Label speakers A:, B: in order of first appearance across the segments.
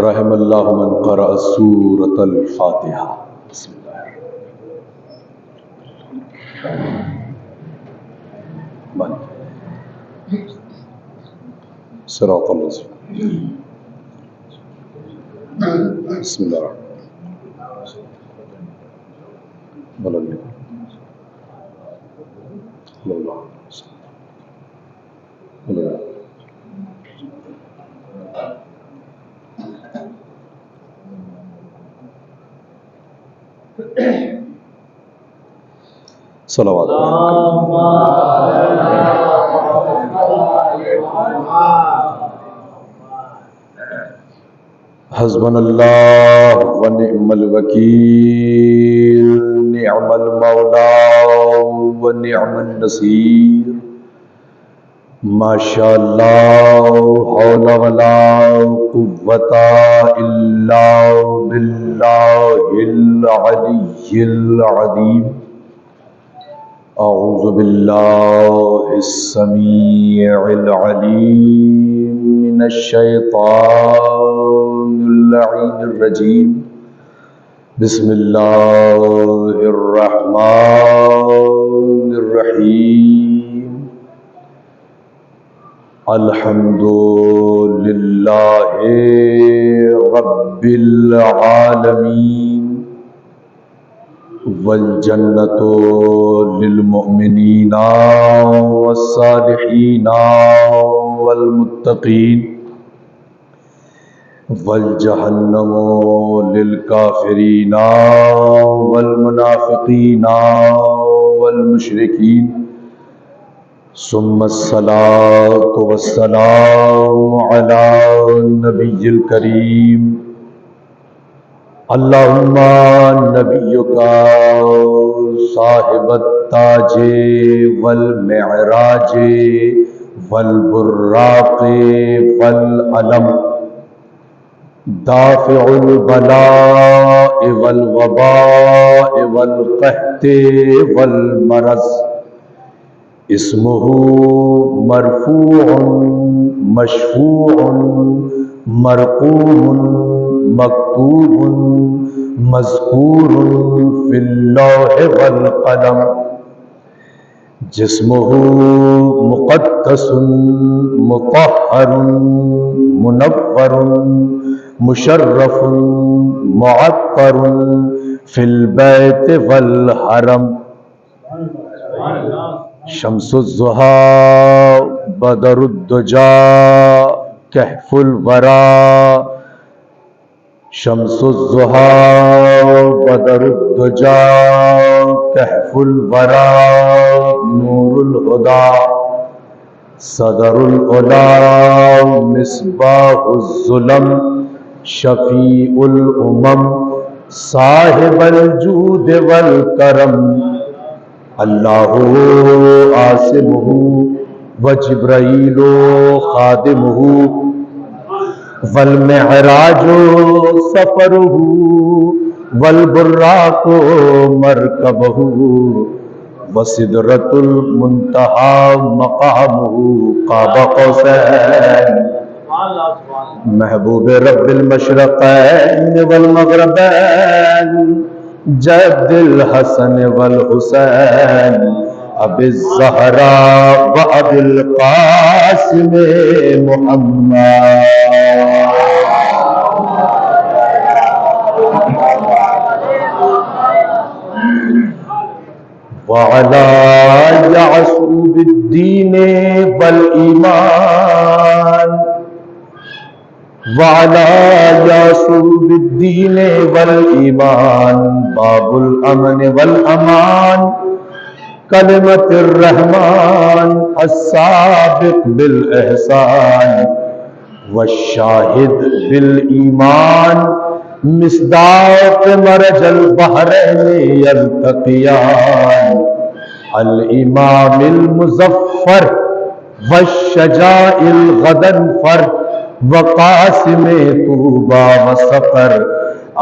A: رحم اللہ من قرأ سورۃ الفاتحہ. بسم اللہ. صراط الذین. بسم اللہ الرحمن الرحیم. صلوات. حسبنا اللہ ونعم الوکیل، نعم المولا ونعم النصیر. ما شاء اللہ حول ولا قوة الا باللہ العلی العظیم. اعوذ باللہ السمیع العلیم من الشیطان اللعین الرجیم. بسم اللہ الرحمن الرحیم. الحمد للہ رب العالمین، والجنة للمؤمنین والصالحین والمتقین، والجہنم للکافرین والمنافقین والمشرکین. ثم الصلاة والسلام على النبی الکریم. اللہم نبیک صاحب التاج والمعراج والبراق والعلم، دافع البلاء والوباء والقحط والمرض. اسمہ مرفوع مشفوع مرقوم مکتوب مذکور فی اللوح والقلم. جسمہ مقدس مطہر منور مشرف معطر فی البیت والحرم. شمس الضحی بدر الدجا کہف الورا. شمس الضحی بدر الدجا کہف الورا نور الہدی. صدر العلا مصباح الظلم شفیع الامم صاحب الجود والکرم. اللہ عاصمہ وجبرائیل خادمہ والمعراج سفرہ والبراق مرکبہ وسدرۃ المنتہی مقامہ قاب قوسین. محبوب رب المشرقین والمغربین جد الحسن والحسین ابی الزہراء و ابی القاسم محمد. وعلی یعصوب الدین والایمان، وعلی یعصوب الدین والایمان باب الامن والامان. کلمت الرحمن السابق بالاحسان والشاہد بالایمان. مصداق مرج البحرین یلتقیان. الامام المظفر والشجاع الغضنفر وقاسم طوبى وسقر.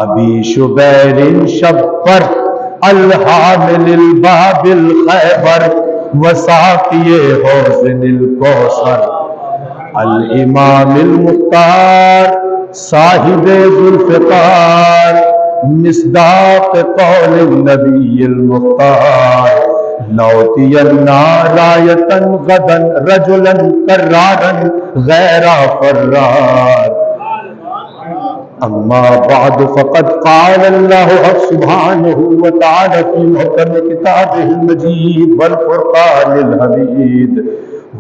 A: ابی شبیر شبر الحامل الباب الخیبر وساقی حوض الکوثر الامام المختار صاحب ذوالفقار مصداق قول النبی المختار لوتین رایتا غدا رجلا کرارا غیر فرار اما بعد فقد قال الله سبحانه وتعالى في محكم كتابه المجيد والفرقان الحميد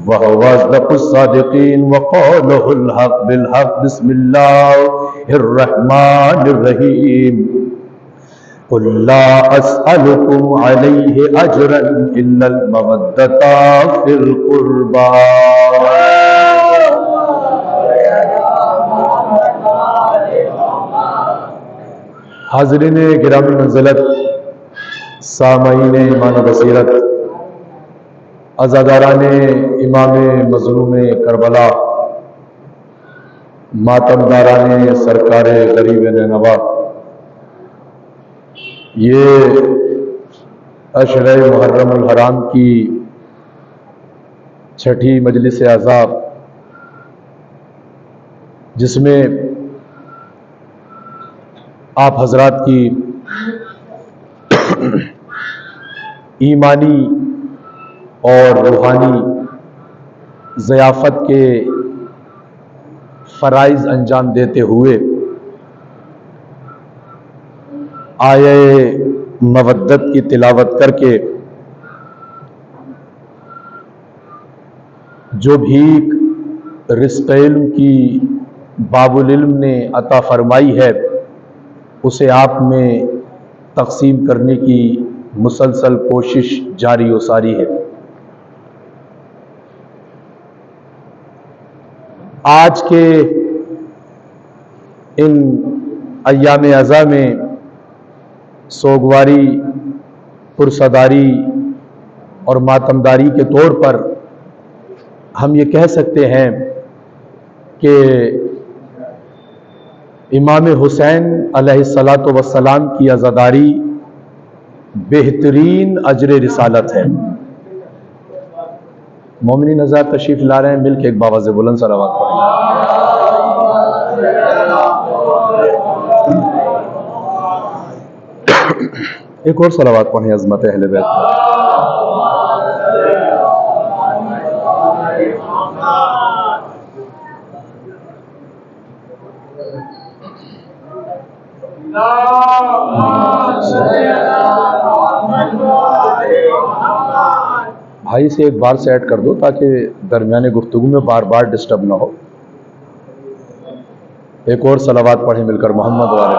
A: وهو أصدق الصادقين وقوله الحق بالحق بسم الله الرحمن الرحيم قل لا أسألكم عليه أجرا إلا المودة في القربى. حاضرین گرامی منزلت، سامعین ایمان و بصیرت، عزاداران امام مظلوم کربلا، ماتمداران سرکار غریب نینوا، یہ عشرہ محرم الحرام کی چھٹی مجلس اعزاء، جس میں آپ حضرات کی ایمانی اور روحانی ضیافت کے فرائض انجام دیتے ہوئے آیہ مودت کی تلاوت کر کے جو بھیک رزق علم کی باب العلم نے عطا فرمائی ہے اسے آپ میں تقسیم کرنے کی مسلسل کوشش جاری و ساری ہے. آج کے ان ایام عزا میں سوگواری، پرصداری اور ماتمداری کے طور پر ہم یہ کہہ سکتے ہیں کہ امام حسین علیہ الصلاۃ والسلام کی عزاداری بہترین اجر رسالت ہے. مومنین حضرات تشریف لا رہے ہیں، مل کے ایک باواز بلند صلوات پڑھیں. ایک اور صلوات پڑھیں عظمت اہل بیت. بھائی سے ایک بار سیٹ کر دو تاکہ درمیان گفتگو میں بار بار ڈسٹرب نہ ہو. ایک اور صلوات پڑھیں مل کر محمد والے.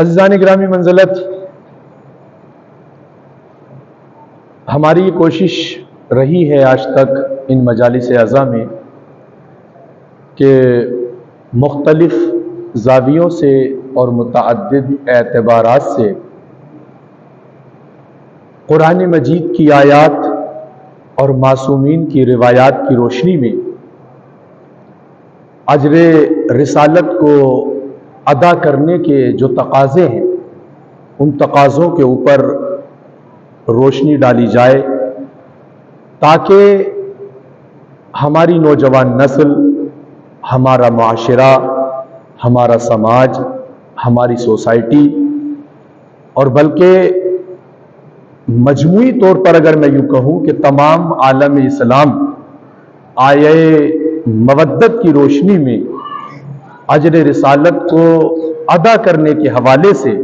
A: عزیزان گرامی منزلت، ہماری یہ کوشش رہی ہے آج تک ان مجالس اعزا میں کہ مختلف زاویوں سے اور متعدد اعتبارات سے قرآن مجید کی آیات اور معصومین کی روایات کی روشنی میں اجر رسالت کو ادا کرنے کے جو تقاضے ہیں ان تقاضوں کے اوپر روشنی ڈالی جائے تاکہ ہماری نوجوان نسل، ہمارا معاشرہ، ہمارا سماج، ہماری سوسائٹی اور بلکہ مجموعی طور پر اگر میں یوں کہوں کہ تمام عالم اسلام آیہ مودت کی روشنی میں اجر رسالت کو ادا کرنے کے حوالے سے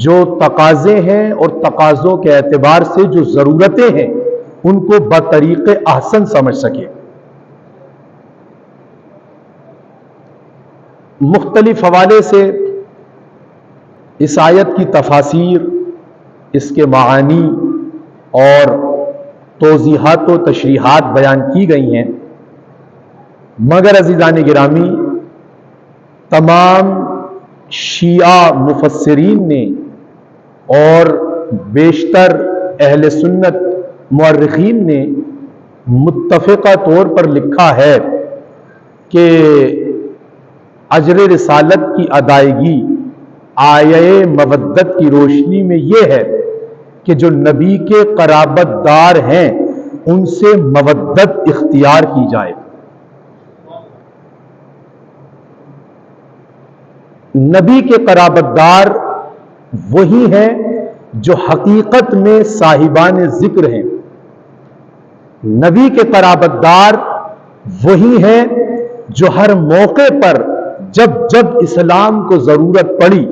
A: جو تقاضے ہیں اور تقاضوں کے اعتبار سے جو ضرورتیں ہیں ان کو بطریق احسن سمجھ سکے. مختلف حوالے سے اس آیت کی تفاسیر، اس کے معانی اور توضیحات و تشریحات بیان کی گئی ہیں، مگر عزیزان گرامی تمام شیعہ مفسرین نے اور بیشتر اہل سنت مورخین نے متفقہ طور پر لکھا ہے کہ اجر رسالت کی ادائیگی آیے مودت کی روشنی میں یہ ہے کہ جو نبی کے قرابت دار ہیں ان سے مودت اختیار کی جائے. نبی کے قرابت دار وہی ہیں جو حقیقت میں صاحبان ذکر ہیں. نبی کے قرابت دار وہی ہیں جو ہر موقع پر جب جب اسلام کو ضرورت پڑی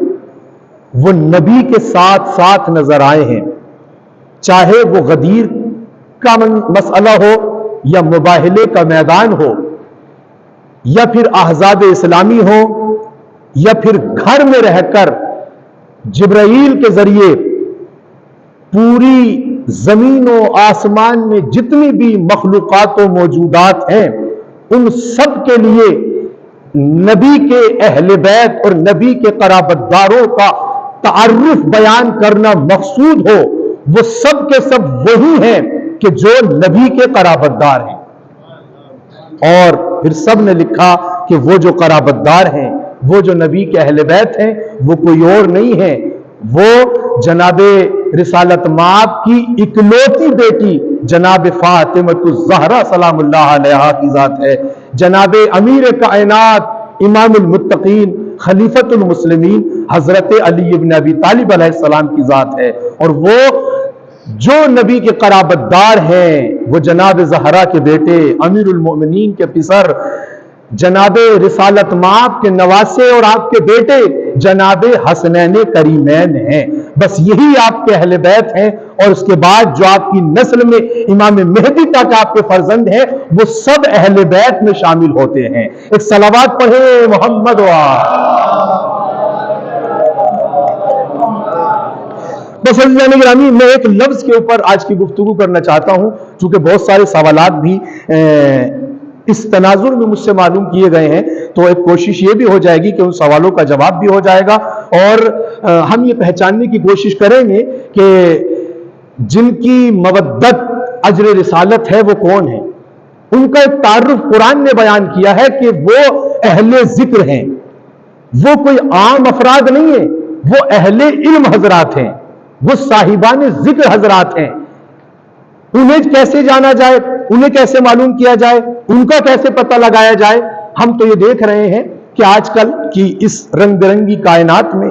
A: وہ نبی کے ساتھ ساتھ نظر آئے ہیں، چاہے وہ غدیر کا مسئلہ ہو یا مباہلے کا میدان ہو یا پھر احزاب اسلامی ہو یا پھر گھر میں رہ کر جبرائیل کے ذریعے پوری زمین و آسمان میں جتنی بھی مخلوقات و موجودات ہیں ان سب کے لیے نبی کے اہل بیت اور نبی کے قرابت داروں کا تعارف بیان کرنا مقصود ہو. وہ سب کے سب وہی ہیں کہ جو نبی کے قرابت دار ہیں. اور پھر سب نے لکھا کہ وہ جو قرابت دار ہیں، وہ جو نبی کے اہل بیت ہیں، وہ کوئی اور نہیں ہے، وہ جناب رسالت مآب کی اکلوتی بیٹی جناب فاطمۃ الزہرا سلام اللہ علیہا کی ذات ہے، جناب امیر کائنات امام المتقین خلیفۃ المسلمین حضرت علی ابن ابی طالب علیہ السلام کی ذات ہے. اور وہ جو نبی کے قرابت دار ہیں وہ جناب زہرا کے بیٹے، امیر المؤمنین کے پسر، جناب رسالت مآب کے نواسے اور آپ کے بیٹے جناب حسنین کریمین ہیں. بس یہی آپ کے اہل بیت ہیں. اور اس کے بعد جو آپ کی نسل میں امام مہدی تک آپ کے فرزند ہیں وہ سب اہل بیت میں شامل ہوتے ہیں. ایک صلوات پڑھیں محمد بس عزیزان گرامی، میں ایک لفظ کے اوپر آج کی گفتگو کرنا چاہتا ہوں چونکہ بہت سارے سوالات بھی اس تناظر میں مجھ سے معلوم کیے گئے ہیں، تو ایک کوشش یہ بھی ہو جائے گی کہ ان سوالوں کا جواب بھی ہو جائے گا اور ہم یہ پہچاننے کی کوشش کریں گے کہ جن کی مودت اجر رسالت ہے وہ کون ہیں. ان کا ایک تعارف قرآن نے بیان کیا ہے کہ وہ اہل ذکر ہیں. وہ کوئی عام افراد نہیں ہیں، وہ اہل علم حضرات ہیں، وہ صاحبان ذکر حضرات ہیں. انہیں کیسے جانا جائے، انہیں کیسے معلوم کیا جائے، ان کا کیسے پتہ لگایا جائے؟ ہم تو یہ دیکھ رہے ہیں کہ آج کل کی اس رنگ برنگی کائنات میں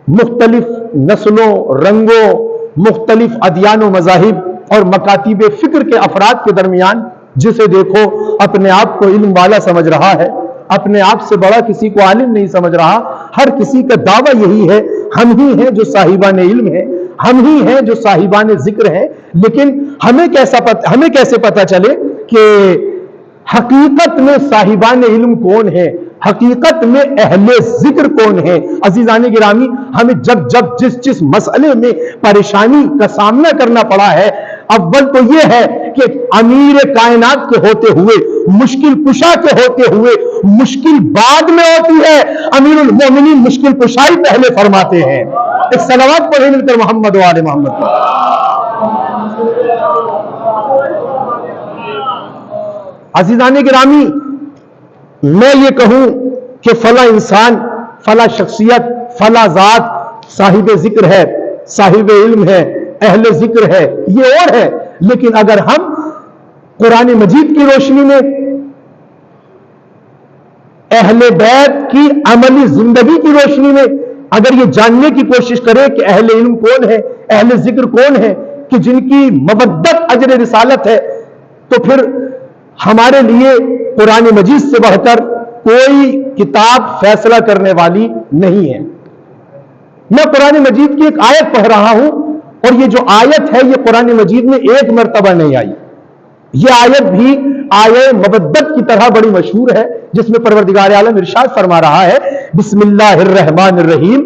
A: مختلف نسلوں، رنگوں، مختلف ادیان و مذاہب اور مکاتب فکر کے افراد کے درمیان جسے دیکھو اپنے آپ کو علم والا سمجھ رہا ہے، اپنے آپ سے بڑا کسی کو عالم نہیں سمجھ رہا. ہر کسی کا دعویٰ یہی ہے ہم ہی ہیں جو صاحبان علم ہیں، ہم ہی ہیں جو صاحبان ذکر ہیں. لیکن ہمیں کیسے پتہ چلے کہ حقیقت میں صاحبان علم کون ہیں، حقیقت میں اہل ذکر کون ہیں؟ عزیزان گرامی، ہمیں جب جس مسئلے میں پریشانی کا سامنا کرنا پڑا ہے، اول تو یہ ہے کہ امیر کائنات کے ہوتے ہوئے، مشکل کشا کے ہوتے ہوئے مشکل بعد میں ہوتی ہے. امیر المومنین مشکل کشائی پہلے فرماتے ہیں. ایک صلوات پڑھیں مل کر محمد و آل محمد پر. عزیزان گرامی، میں یہ کہوں کہ فلاں انسان، فلاں شخصیت، فلاں ذات صاحب ذکر ہے، صاحب علم ہے، اہل ذکر ہے، یہ اور ہے. لیکن اگر ہم قرآن مجید کی روشنی میں اہل بیت کی عملی زندگی کی روشنی میں اگر یہ جاننے کی کوشش کریں کہ اہل علم کون ہے، اہل ذکر کون ہے، کہ جن کی مودت اجر رسالت ہے، تو پھر ہمارے لیے قرآن مجید سے بڑھ کر کوئی کتاب فیصلہ کرنے والی نہیں ہے. میں قرآن مجید کی ایک آیت پڑھ رہا ہوں اور یہ جو آیت ہے یہ قرآن مجید میں ایک مرتبہ نہیں آئی. یہ آیت بھی آیہ مودت کی طرح بڑی مشہور ہے، جس میں پروردگار عالم ارشاد فرما رہا ہے بسم اللہ الرحمن الرحیم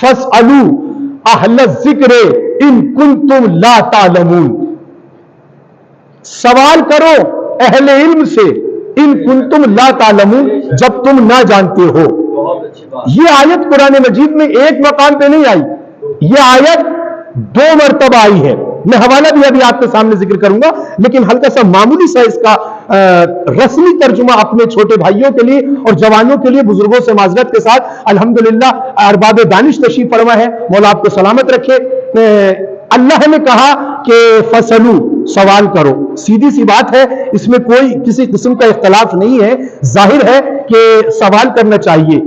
A: فاسألوا اہل الذکر ان کنتم لا تعلمون. سوال کرو اہل علم سے ان کنتم لا تعلمون، جب تم نہ جانتے ہو. یہ آیت قرآن مجید میں ایک مقام پہ نہیں آئی، یہ آیت 2 مرتبہ آئی ہے. میں حوالہ بھی ابھی آپ کے سامنے ذکر کروں گا، لیکن ہلکا سا معمولی سا اس کا رسمی ترجمہ اپنے چھوٹے بھائیوں کے لیے اور جوانوں کے لیے بزرگوں سے معذرت کے ساتھ الحمدللہ ارباب دانش تشریف فرما ہے، مولا آپ کو سلامت رکھے۔ اللہ نے کہا کہ فصلو، سوال کرو، سیدھی سی بات ہے، اس میں کوئی کسی قسم کا اختلاف نہیں ہے، ظاہر ہے کہ سوال کرنا چاہیے۔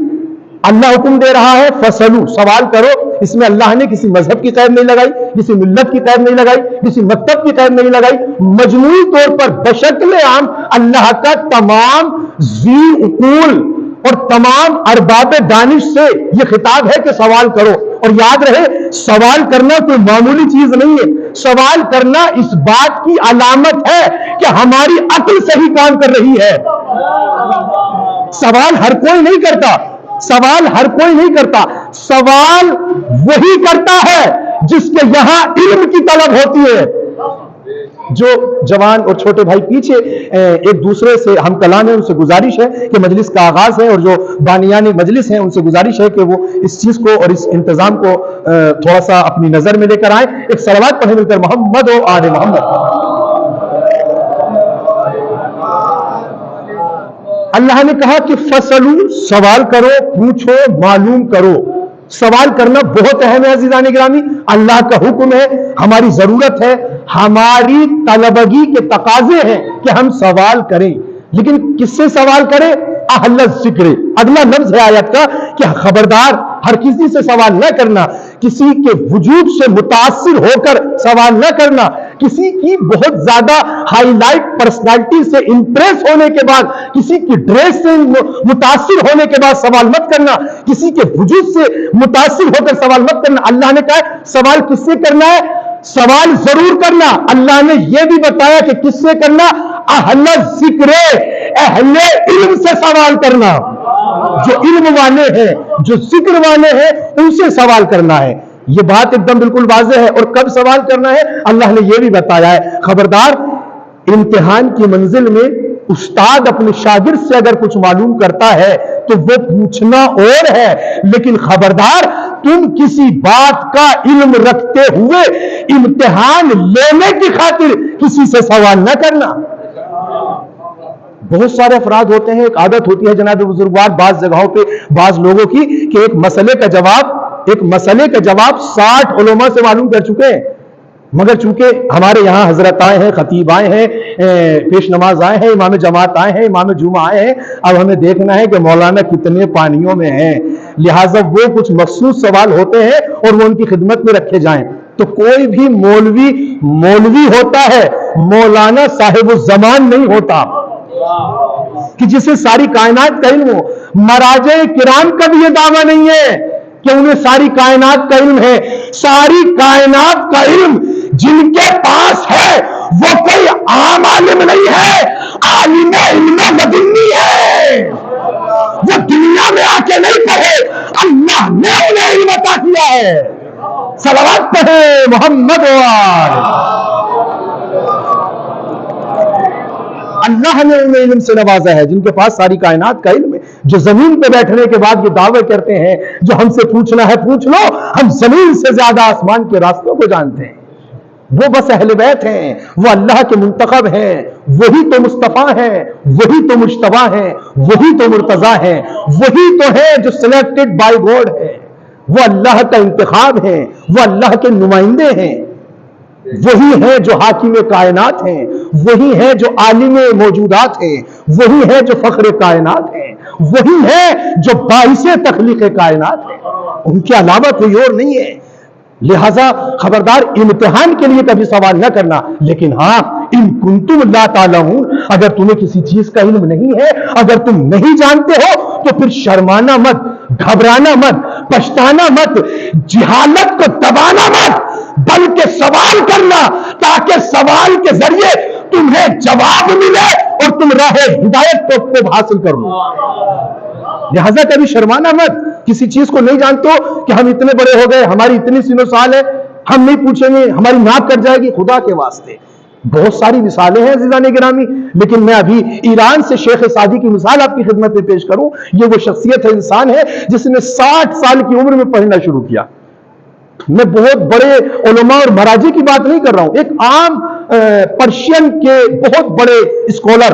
A: اللہ حکم دے رہا ہے فصلو، سوال کرو، اس میں اللہ نے کسی مذہب کی قید نہیں لگائی، کسی ملت کی قید نہیں لگائی، کسی مکتب کی قید نہیں لگائی، مجموعی طور پر بشکل عام اللہ کا تمام ذی عقول اور تمام ارباب دانش سے یہ خطاب ہے کہ سوال کرو۔ اور یاد رہے، سوال کرنا کوئی معمولی چیز نہیں ہے، سوال کرنا اس بات کی علامت ہے کہ ہماری عقل صحیح کام کر رہی ہے۔ سوال ہر کوئی نہیں کرتا، سوال ہر کوئی نہیں کرتا، سوال وہی کرتا ہے جس کے یہاں علم کی طلب ہوتی ہے۔ جو جوان اور چھوٹے بھائی پیچھے ایک دوسرے سے ہم کلام ہیں، ان سے گزارش ہے کہ مجلس کا آغاز ہے، اور جو بانیان مجلس ہیں ان سے گزارش ہے کہ وہ اس چیز کو اور اس انتظام کو تھوڑا سا اپنی نظر میں لے کر آئیں۔ ایک صلوات پڑھیں مل کر، محمد و آل محمد۔ اللہ نے کہا کہ فصلو، سوال کرو، پوچھو، معلوم کرو۔ سوال کرنا بہت اہم ہے عزیزان گرامی، اللہ کا حکم ہے، ہماری ضرورت ہے، ہماری طلبگی کے تقاضے ہیں کہ ہم سوال کریں، لیکن کس سے سوال کریں؟ اہل الذکر۔ اگلا لفظ ہے آیت کا کہ خبردار، ہر کسی سے سوال نہ کرنا، کسی کے وجود سے متاثر ہو کر سوال نہ کرنا، کسی کی بہت زیادہ ہائی لائٹ پرسنالٹی سے امپریس ہونے کے بعد، کسی کی ڈریس سے متاثر ہونے کے بعد سوال مت کرنا، کسی کے وجود سے متاثر ہو کر سوال مت کرنا۔ اللہ نے کہا سوال کس سے کرنا ہے؟ سوال ضرور کرنا۔ اللہ نے یہ بھی بتایا کہ کس سے کرنا؟ اہل ذکر، اہل علم سے سوال کرنا، جو علم والے ہیں، جو ذکر والے ہیں، ان سے سوال کرنا ہے۔ یہ بات ایک دم بالکل واضح ہے۔ اور کب سوال کرنا ہے اللہ نے یہ بھی بتایا ہے۔ خبردار، امتحان کی منزل میں استاد اپنے شاگرد سے اگر کچھ معلوم کرتا ہے تو وہ پوچھنا اور ہے، لیکن خبردار، تم کسی بات کا علم رکھتے ہوئے امتحان لینے کی خاطر کسی سے سوال نہ کرنا۔ بہت سارے افراد ہوتے ہیں، ایک عادت ہوتی ہے جناب بزرگوار بعض جگہوں پہ بعض لوگوں کی کہ ایک مسئلے کا جواب 60 علماء سے معلوم کر چکے ہیں، مگر چونکہ ہمارے یہاں حضرت آئے ہیں، خطیب آئے ہیں، پیش نماز آئے ہیں، امام جماعت آئے ہیں، امام جمعہ آئے ہیں، اب ہمیں دیکھنا ہے کہ مولانا کتنے پانیوں میں ہیں، لہٰذا وہ کچھ مخصوص سوال ہوتے ہیں اور وہ ان کی خدمت میں رکھے جائیں۔ تو کوئی بھی مولوی ہوتا ہے، مولانا صاحب الزمان نہیں ہوتا کہ جسے ساری کائنات کا علم ہو۔ مراجع کرام کا بھی یہ دعویٰ نہیں ہے کہ انہیں ساری کائنات کا علم ہے۔ ساری کائنات کا علم جن کے پاس ہے وہ کوئی عام عالم نہیں ہے، عالم علم لدنی ہے۔ وہ دنیا میں آ کے نہیں پڑھے، اللہ نے انہیں علم عطا کیا ہے۔ صلوات پڑھیں محمد وآل۔ اللہ نے انہیں علم سے نوازا ہے جن کے پاس ساری کائنات کا علم ہے، جو زمین پہ بیٹھنے کے بعد یہ دعوے کرتے ہیں جو ہم سے پوچھنا ہے پوچھ لو، ہم زمین سے زیادہ آسمان کے راستوں کو جانتے ہیں۔ وہ بس اہل بیت ہیں، وہ اللہ کے منتخب ہیں، وہی تو مصطفیٰ ہیں، وہی تو مجتبیٰ ہیں، وہی تو مرتضیٰ ہیں، وہی تو ہیں جو سلیکٹڈ بائی گاڈ ہیں، وہ اللہ کا انتخاب ہیں، وہ اللہ کے نمائندے ہیں، وہی ہیں جو حاکم کائنات ہیں، وہی ہیں جو عالم موجودات ہیں، وہی ہیں جو فخر کائنات ہیں، وہی ہیں جو باعث تخلیق کائنات ہیں، ان کے علاوہ کوئی اور نہیں ہے۔ لہذا خبردار، امتحان کے لیے کبھی سوال نہ کرنا، لیکن ہاں ان کنتم لا تعلمون، اگر تمہیں کسی چیز کا علم نہیں ہے، اگر تم نہیں جانتے ہو تو پھر شرمانا مت، گھبرانا مت، پچھتانا مت، جہالت کو دبانا مت، بلکہ سوال کرنا تاکہ سوال کے ذریعے تمہیں جواب ملے اور تم راہ ہدایت کو حاصل کر لو۔ لہذا کبھی شرمانا مت، کسی چیز کو نہیں جانتے ہو کہ ہم اتنے بڑے ہو گئے، ہماری اتنی سن و سال ہے، ہم نہیں پوچھیں گے، ہماری ناک کٹ جائے گی، خدا کے واسطے۔ بہت ساری مثالیں ہیں عزیزان گرامی، لیکن میں ابھی ایران سے شیخ سعدی کی مثال آپ کی خدمت میں پیش کروں۔ یہ وہ شخصیت ہے، انسان ہے جس نے 60 سال کی عمر میں پڑھنا شروع کیا۔ میں بہت بڑے علماء اور مراجع کی بات نہیں کر رہا ہوں، ایک عام پرشین کے بہت بڑے اسکالر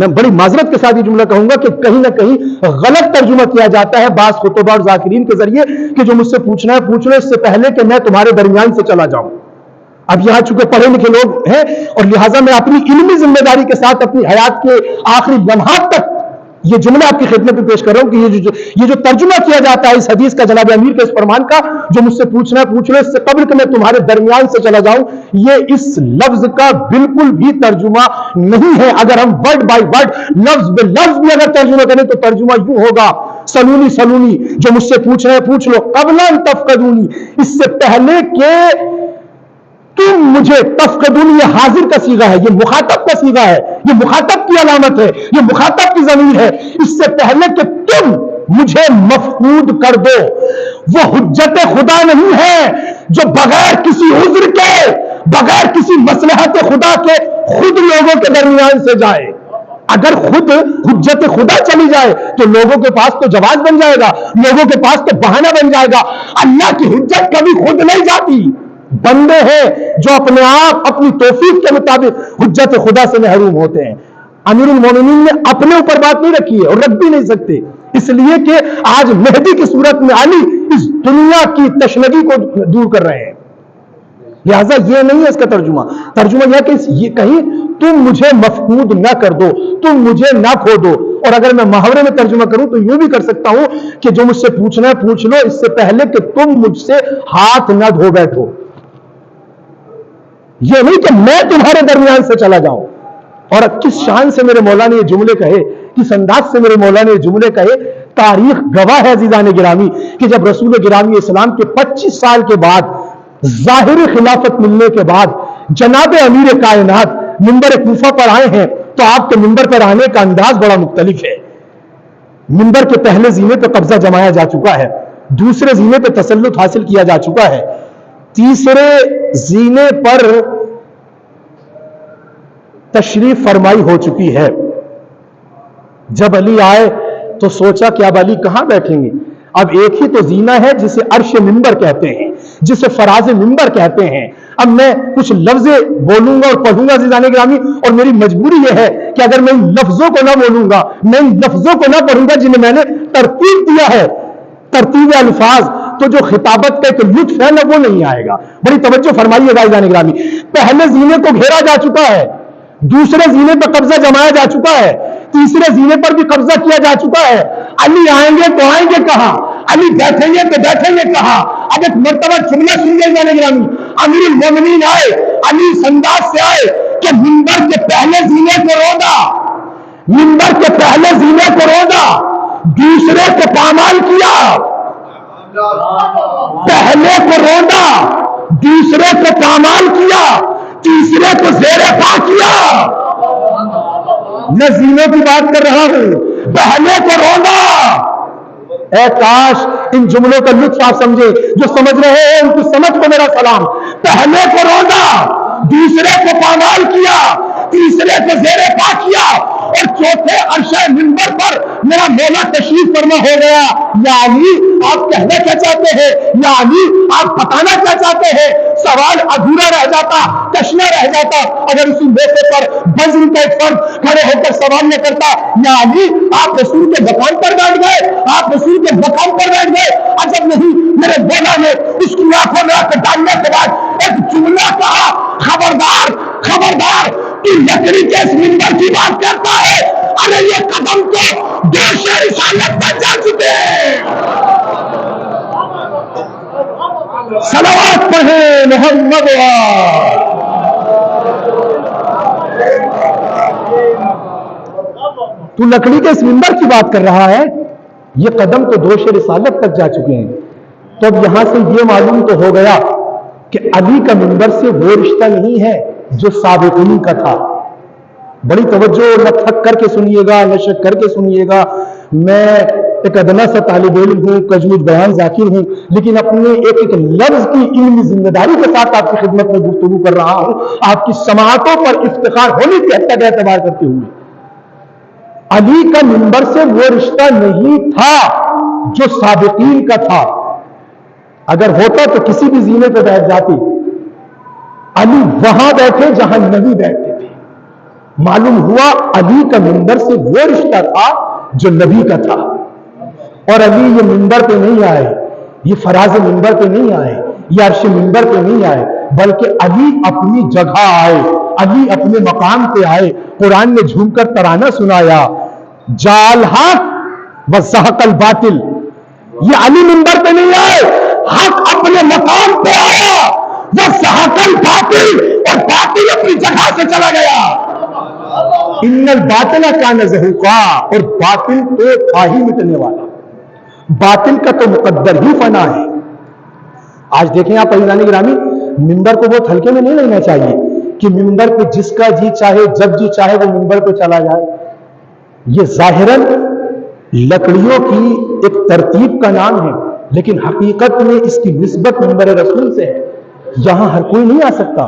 A: میں بڑی معذرت کے ساتھ یہ جملہ کہوں گا کہ کہیں نہ کہیں غلط ترجمہ کیا جاتا ہے بعض خطبہ اور ذاکرین کے ذریعے کہ جو مجھ سے پوچھنا ہے پوچھ لو اس سے پہلے کہ میں تمہارے درمیان سے چلا جاؤں. اب یہاں چونکہ پڑھے لکھے لوگ ہیں اور لہٰذا میں اپنی علمی ذمہ داری کے ساتھ اپنی حیات کے آخری لمحات تک یہ جملہ آپ کی خدمت میں پیش کر رہا ہوں کہ یہ جو ترجمہ کیا جاتا ہے اس حدیث کا جناب امیر کے اس فرمان کا جو مجھ سے پوچھنا ہے پوچھ لو اس سے قبل کہ میں تمہارے درمیان سے چلا جاؤں، یہ اس لفظ کا بالکل بھی ترجمہ نہیں ہے. اگر ہم ورڈ بائی ورڈ لفظ بے لفظ بھی اگر ترجمہ کریں تو ترجمہ یوں ہوگا، سلونی سلونی جو مجھ سے پوچھ رہے ہیں پوچھ لو، قبل ان تفقدونی اس سے پہلے کہ تم مجھے، تفقدونی یہ حاضر کا صیغہ ہے، یہ مخاطب کا صیغہ ہے، یہ مخاطب کی علامت ہے، یہ مخاطب کی ضمیر ہے. اس سے پہلے کہ تم مجھے مفقود کر دو. وہ حجت خدا نہیں ہے جو بغیر کسی عذر کے، بغیر کسی مصلحت خدا کے خود لوگوں کے درمیان سے جائے. اگر خود حجت خدا چلی جائے تو لوگوں کے پاس تو جواز بن جائے گا، لوگوں کے پاس تو بہانہ بن جائے گا. اللہ کی حجت کبھی خود نہیں جاتی. بندے ہیں جو اپنے آپ اپنی توفیق کے مطابق حجت خدا سے محروم ہوتے ہیں. امیر المومنین نے اپنے اوپر بات نہیں رکھی ہے اور رکھ بھی نہیں سکتے، اس لیے کہ آج مہدی کی صورت میں علی اس دنیا کی تشنگی کو دور کر رہے ہیں. لہذا یہ نہیں ہے اس کا ترجمہ. ترجمہ یہ کہ یہ کہیں تم مجھے مفقود نہ کر دو، تم مجھے نہ کھو دو. اور اگر میں محاورے میں ترجمہ کروں تو یوں بھی کر سکتا ہوں کہ جو مجھ سے پوچھنا ہے پوچھ لو اس سے پہلے کہ تم مجھ سے ہاتھ نہ دھو بیٹھو. یہ نہیں کہ میں تمہارے درمیان سے چلا جاؤں. اور کس شان سے میرے مولا نے یہ جملے کہے، کس انداز سے میرے مولا نے یہ جملے کہے. تاریخ گواہ ہے عزیزان گرامی کہ جب رسول گرامی اسلام کے 25 سال کے بعد ظاہر خلافت ملنے کے بعد جناب امیر کائنات منبر کوفہ پر آئے ہیں تو آپ کے منبر پر آنے کا انداز بڑا مختلف ہے. منبر کے پہلے زینے پہ قبضہ جمایا جا چکا ہے، دوسرے زینے پہ تسلط حاصل کیا جا چکا ہے، تیسرے زینے پر تشریف فرمائی ہو چکی ہے. جب علی آئے تو سوچا کہ اب علی کہاں بیٹھیں گے. اب ایک ہی تو زینہ ہے جسے عرش منبر کہتے ہیں، جسے فراز منبر کہتے ہیں. اب میں کچھ لفظ بولوں گا اور پڑھوں گا عزیزان گرامی، اور میری مجبوری یہ ہے کہ اگر میں ان لفظوں کو نہ بولوں گا، میں ان لفظوں کو نہ پڑھوں گا جنہیں میں نے ترتیب دیا ہے، ترتیب الفاظ، تو جو خطابت کا ایک لطف ہے نا وہ نہیں آئے گا. بڑی توجہ فرمائیے گا عزیزان گرامی. پہلے زینے کو گھیرا جا چکا ہے، دوسرے زینے پر قبضہ جمایا جا چکا ہے، تیسرے زینے پر بھی قبضہ کیا جا چکا ہے. علی آئیں گے تو آئیں گے کہاں، علی بیٹھیں گے تو بیٹھیں گے کہاں. اب ایک مرتبہ جملہ سنیے جانے گرامی. امیر المومنین آئے، علی اس انداز سے آئے کہ منبر کے پہلے زینے کو رودا، منبر کے پہلے زینے کو رودا، دوسرے کو پامال کیا. پہلے کو رودا، دوسرے کو پامال کیا، تیسرے کو زیر پا کیا. میں زینوں کی بات کر رہا ہوں، پہلے کو رودا. اے کاش ان جملوں کا لطف آپ سمجھے، جو سمجھ رہے ہیں ان کی سمجھ کو میرا سلام. پہلے کو رودا، دوسرے کو پامال کیا، تیسرے کو زیر پا کیا، اور چوتھے عرشہ منبر پر میرا مولا تشریف فرما ہو گیا. یا علی آپ کہنا کیا چاہتے ہیں، یا علی آپ بتانا کیا چاہتے ہیں. سوال ادھورا رہ جاتا، کشنا رہ جاتا اگر اسی موقع پر بزر کا ایک فرد کھڑے ہو کر سوال نہ کرتا، یا علی آپ رسول کے مقام پر بیٹھ گئے، آپ رسول کے مقام پر بیٹھ گئے. عجب نہیں میرے مولا نے اس کی آنکھوں میں آ کے ڈالنے کے بعد ایک جملہ کہا، خبردار خبردار تو لکڑی کے اس منبر کی بات کرتا ہے. ارے یہ قدم تو دوش رسالت بن جا چکے ہیں. صلوات پڑھیں محمد تو لکڑی کے اس منبر کی بات کر رہا ہے. یہ قدم تو دوش رسالت تک جا چکے ہیں. تو اب یہاں سے یہ معلوم تو ہو گیا کہ علی کا منبر سے وہ رشتہ نہیں ہے جو سابقین کا تھا. بڑی توجہ نہ تھک کر کے سنیے گا، نہ شک کر کے سنیے گا. میں ایک ادنا سا طالب علم ہوں، کجمود بیان ذاکر ہوں، لیکن اپنے ایک ایک لفظ کی علمی ذمہ داری کے ساتھ آپ کی خدمت میں گفتگو کر رہا ہوں، آپ کی سماعتوں پر افتخار ہونے کی حد تک اعتبار کرتے ہوئے. علی کا منبر سے وہ رشتہ نہیں تھا جو سابقین کا تھا. اگر ہوتا تو کسی بھی زینے پہ بیٹھ جاتی. علی وہاں بیٹھے جہاں نبی بیٹھتے تھے. معلوم ہوا علی کا منبر سے وہ رشتہ تھا جو نبی کا تھا. اور علی یہ منبر پہ نہیں آئے, یہ فراز منبر پہ نہیں آئے, یہ عرش منبر پہ نہیں آئے, بلکہ علی اپنی جگہ آئے, علی اپنے مقام پہ آئے. قرآن نے جھوم کر ترانہ سنایا, جال حق وزہق الباطل. یہ علی منبر پہ نہیں آئے, حق اپنے مقام پہ آیا, وزہق الباطل, اور باطل اپنی جگہ سے چلا گیا. ان الباطل کان زہوقا, اور باطل تو تھا ہی مٹنے والا, باطل کا تو مقدر ہی فنا ہے. آج دیکھیں آپ عزیزان گرامی, منبر کو بہت ہلکے میں نہیں لینا چاہیے کہ منبر پہ جس کا جی چاہے جب جی چاہے وہ منبر پہ چلا جائے. یہ ظاہراً لکڑیوں کی ایک ترتیب کا نام ہے, لیکن حقیقت میں اس کی نسبت منبر رسول سے ہے. یہاں ہر کوئی نہیں آ سکتا,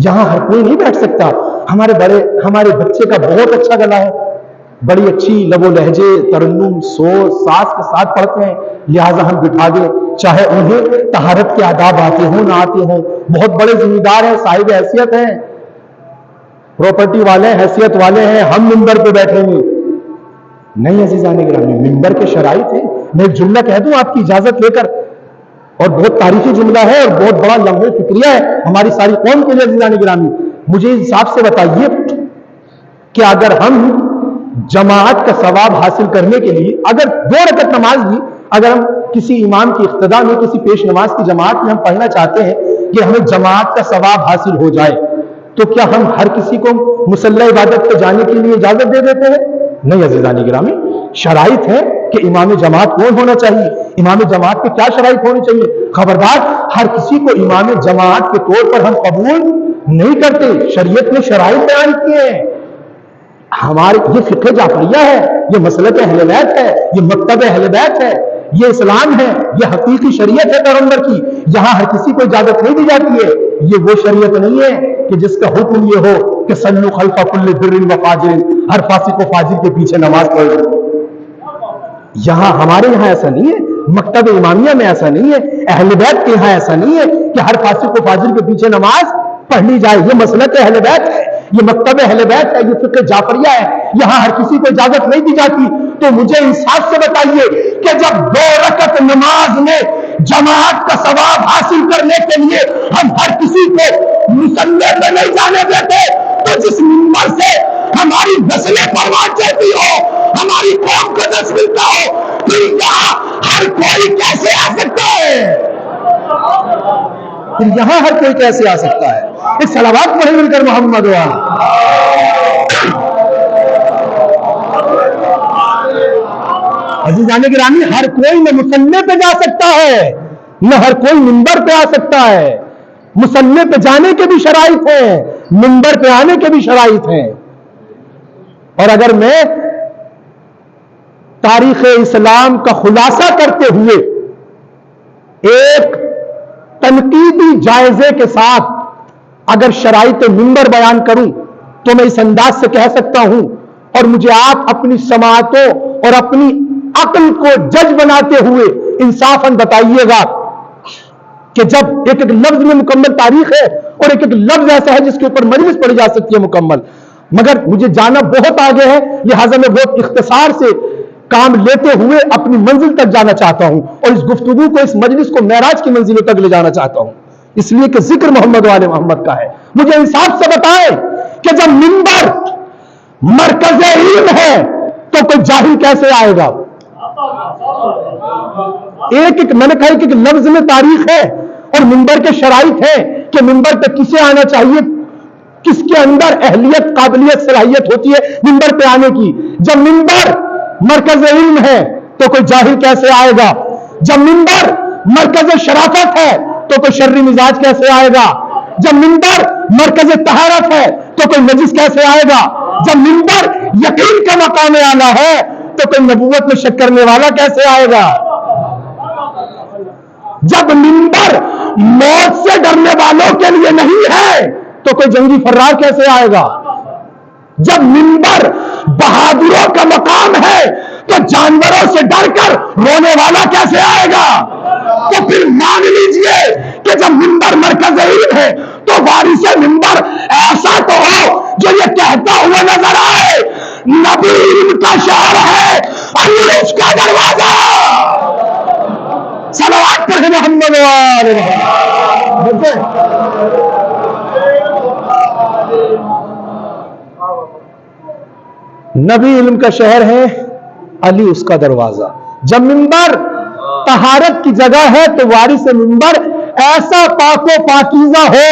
A: یہاں ہر کوئی نہیں بیٹھ سکتا. ہمارے بچے کا بہت اچھا گلا ہے, بڑی اچھی لب و لہجے, ترنم, ساز کے ساتھ پڑھتے ہیں, لہٰذا ہم بٹھا دیں, چاہے انہیں طہارت کے آداب آتے ہوں نہ آتے ہوں. بہت بڑے ذمہ دار ہیں, صاحب حیثیت ہیں, پراپرٹی والے, حیثیت والے ہیں, ہم منبر پہ بیٹھیں گے نہیں. عزیزان گرامی, منبر کے شرائط ہیں. میں ایک جملہ کہہ دوں آپ کی اجازت لے کر, اور بہت تاریخی جملہ ہے اور بہت بڑا لمحہ فکریہ ہے ہماری ساری قوم کے لیے. عزیزان گرامی, مجھے انصاف سے بتائیے کہ اگر ہم جماعت کا ثواب حاصل کرنے کے لیے اگر 2 رکعت نماز بھی اگر ہم کسی امام کی اقتداء میں, کسی پیش نماز کی جماعت میں ہم پڑھنا چاہتے ہیں کہ ہمیں جماعت کا ثواب حاصل ہو جائے, تو کیا ہم ہر کسی کو مصلی عبادت پہ جانے کے لیے اجازت دے دیتے ہیں؟ نہیں. عزیزان گرامی, شرائط ہے کہ امام جماعت کون ہونا چاہیے, امام جماعت کے کیا شرائط ہونی چاہیے. خبردار, ہر کسی کو امام جماعت کے طور پر ہم قبول نہیں کرتے. شریعت نے شرائط بیان کیے ہیں. ہمارے یہ فقہ جعفریہ ہے, یہ مسلک اہل بیت ہے, یہ مکتب اہل بیت ہے, یہ اسلام ہے, یہ حقیقی شریعت ہے پیغمبر کی. یہاں ہر کسی کو اجازت نہیں دی جاتی ہے. یہ وہ شریعت نہیں ہے کہ جس کا حکم یہ ہو کہ صلو خلف کل بر و فاجر, ہر فاسق و فاجر کے پیچھے نماز پڑھو. یہاں ہمارے یہاں ایسا نہیں ہے, مکتب امامیہ میں ایسا نہیں ہے, اہل بیت کے یہاں ایسا نہیں ہے کہ ہر فاسق و فاجر کے پیچھے نماز پڑھنی جائے. یہ مسلک اہل بیت ہے, یہ مکتب اہل بیت ہے, یہ فقہ جعفریہ ہے. یہاں ہر کسی کو اجازت نہیں دی جاتی. تو مجھے انصاف سے بتائیے کہ جب 2 رکعت نماز میں جماعت کا ثواب حاصل کرنے کے لیے ہم ہر کسی کو مصلی پہ نہیں جانے دیتے, تو جس منبر سے ہماری نسلیں پرواز چلتی ہو, ہماری قوم کو دس ملتا ہو, پھر یہاں ہر کوئی کیسے آ سکتا ہے؟ پھر یہاں ہر کوئی کیسے آ سکتا ہے؟ ایک صلوات پڑھیں مل کر محمد عزیزان گرامی, ہر کوئی نہ مصلی پہ جا سکتا ہے, نہ ہر کوئی منبر پہ آ سکتا ہے. مصلی پہ جانے کے بھی شرائط ہیں, منبر پہ آنے کے بھی شرائط ہیں. اور اگر میں تاریخ اسلام کا خلاصہ کرتے ہوئے ایک تنقیدی جائزے کے ساتھ اگر شرائط منبر بیان کروں تو میں اس انداز سے کہہ سکتا ہوں, اور مجھے آپ اپنی سماعتوں اور اپنی عقل کو جج بناتے ہوئے انصافاً بتائیے گا کہ جب ایک ایک لفظ میں مکمل تاریخ ہے اور ایک ایک لفظ ایسا ہے جس کے اوپر مجلس پڑھی جا سکتی ہے مکمل, مگر مجھے جانا بہت آگے ہے, لہٰذا میں بہت اختصار سے کام لیتے ہوئے اپنی منزل تک جانا چاہتا ہوں, اور اس گفتگو کو, اس مجلس کو معراج کی منزلوں تک لے جانا چاہتا ہوں, اس لیے کہ ذکر محمد والے محمد کا ہے. مجھے انصاف سے بتائیں کہ جب منبر مرکز علم ہے تو کوئی جاہل کیسے آئے گا؟ میں نے کہا کہ لفظ میں تاریخ ہے اور منبر کے شرائط ہے کہ منبر پہ کسے آنا چاہیے, کس کے اندر اہلیت, قابلیت, صلاحیت ہوتی ہے منبر پہ آنے کی. جب منبر مرکز علم ہے تو کوئی جاہل کیسے آئے گا؟ جب منبر مرکز شرافت ہے تو کوئی شرری مزاج کیسے آئے گا؟ جب منبر مرکز طہارت ہے تو کوئی نجس کیسے آئے گا؟ جب منبر یقین کا مقام اعلیٰ ہے تو کوئی نبوت میں شک کرنے والا کیسے آئے گا؟ جب منبر موت سے ڈرنے والوں کے لیے نہیں ہے تو کوئی جنگی فرار کیسے آئے گا؟ جب منبر بہادروں کا مقام ہے تو جانوروں سے ڈر کر رونے والا کیسے آئے گا؟ تو پھر مان لیجئے کہ جب منبر مرکز علم ہے تو وارث منبر ایسا تو ہو جو یہ کہتا ہوا نظر آل محمد۔ نبی علم کا شہر ہے، علی اس کا دروازہ۔ جب منبر طہارت کی جگہ ہے تو وارث منبر ایسا پاک و پاکیزہ ہو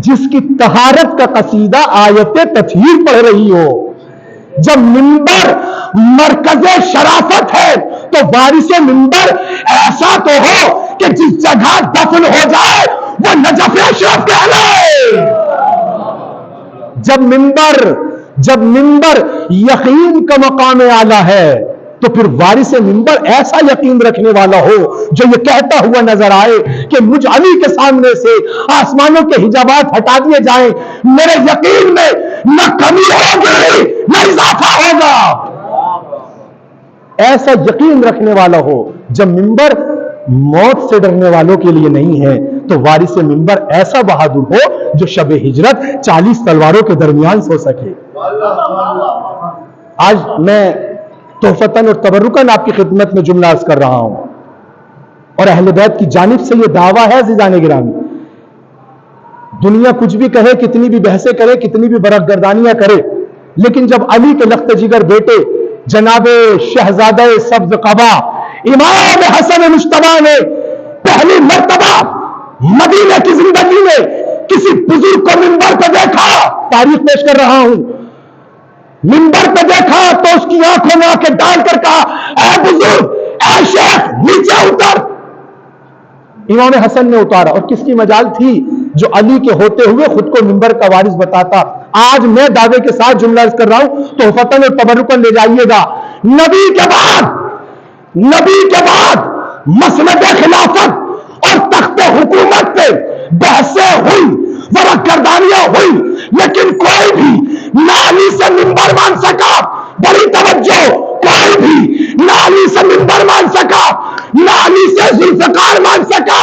A: جس کی طہارت کا قصیدہ آیت تطہیر پڑھ رہی ہو۔ جب منبر مرکز شرافت ہے تو وارث منبر ایسا تو ہو کہ جس جگہ دفن ہو جائے وہ نجف اشرف کہلائے۔ جب منبر یقین کا مقام اعلیٰ ہے تو پھر وارث منبر ایسا یقین رکھنے والا ہو جو یہ کہتا ہوا نظر آئے کہ مجھ علی کے سامنے سے آسمانوں کے حجابات ہٹا دیے جائیں، میرے یقین میں نہ کمی ہوگی نہ اضافہ ہوگا۔ ایسا یقین رکھنے والا ہو۔ جب منبر موت سے ڈرنے والوں کے لیے نہیں ہے تو وارث منبر ایسا بہادر ہو جو شب ہجرت 40 تلواروں کے درمیان سو سکے۔ آج میں تحفتاً اور تبرکاً آپ کی خدمت میں جملہ عرض کر رہا ہوں، اور اہل بیت کی جانب سے یہ دعویٰ ہے عزیزان گرامی، دنیا کچھ بھی کہے، کتنی بھی بحثیں کرے، کتنی بھی برگردانیاں کرے، لیکن جب علی کے لخت جگر بیٹے جناب شہزادہ سبز قبا امام حسن مجتبی نے پہلی مرتبہ مدینے کی زندگی میں کسی بزرگ کو منبر پہ دیکھا، تاریخ پیش کر رہا ہوں، منبر پہ دیکھا تو اس کی آنکھوں میں آنکھیں ڈال کر کہا، اے بزرگ، اے شیخ، نیچے اتر۔ امام حسن نے اتارا، اور کس کی مجال تھی؟ جو علی کے ہوتے ہوئے خود کو منبر کا وارث بتاتا۔ آج میں دعوے کے ساتھ جملہ عرض کر رہا ہوں، تحفتاً اور تبرکاً لے جائیے گا، نبی کے بعد مسند خلافت اور تخت حکومت پہ بحثیں ہوئی، ورقردانیاں ہوئی، لیکن کوئی بھی نہ علی سے منبر مان سکا، بڑی توجہ، کوئی بھی نہ علی سے منبر مان سکا، نہ علی سے ذوالفقار مان سکا۔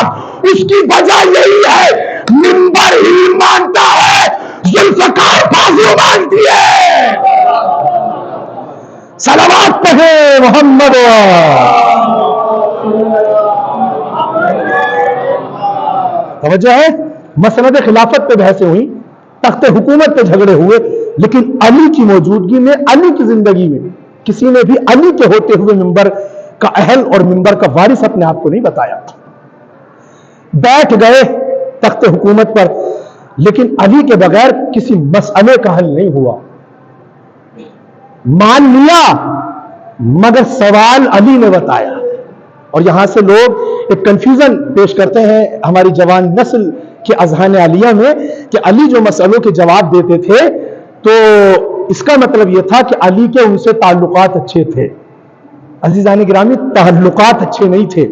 A: اس کی وجہ یہی ہے، منبر ہی مانتا ہے، ذوالفقار بازو مانتی ہے۔ صلوات پڑھیں محمد۔ توجہ ہے، مسند خلافت پہ بحثیں ہوئی، تخت حکومت پہ جھگڑے ہوئے، لیکن علی کی موجودگی میں، علی کی زندگی میں کسی نے بھی علی کے ہوتے ہوئے منبر کا اہل اور منبر کا وارث اپنے آپ کو نہیں بتایا۔ بیٹھ گئے تخت حکومت پر، لیکن علی کے بغیر کسی مسئلے کا حل نہیں ہوا۔ مان لیا مگر سوال علی نے بتایا، اور یہاں سے لوگ ایک کنفیوژن پیش کرتے ہیں ہماری جوان نسل کے اذہان عالیہ میں کہ علی جو مسئلوں کے جواب دیتے تھے تو اس کا مطلب یہ تھا کہ علی کے ان سے تعلقات اچھے تھے۔ عزیزان گرامی، تعلقات اچھے نہیں تھے۔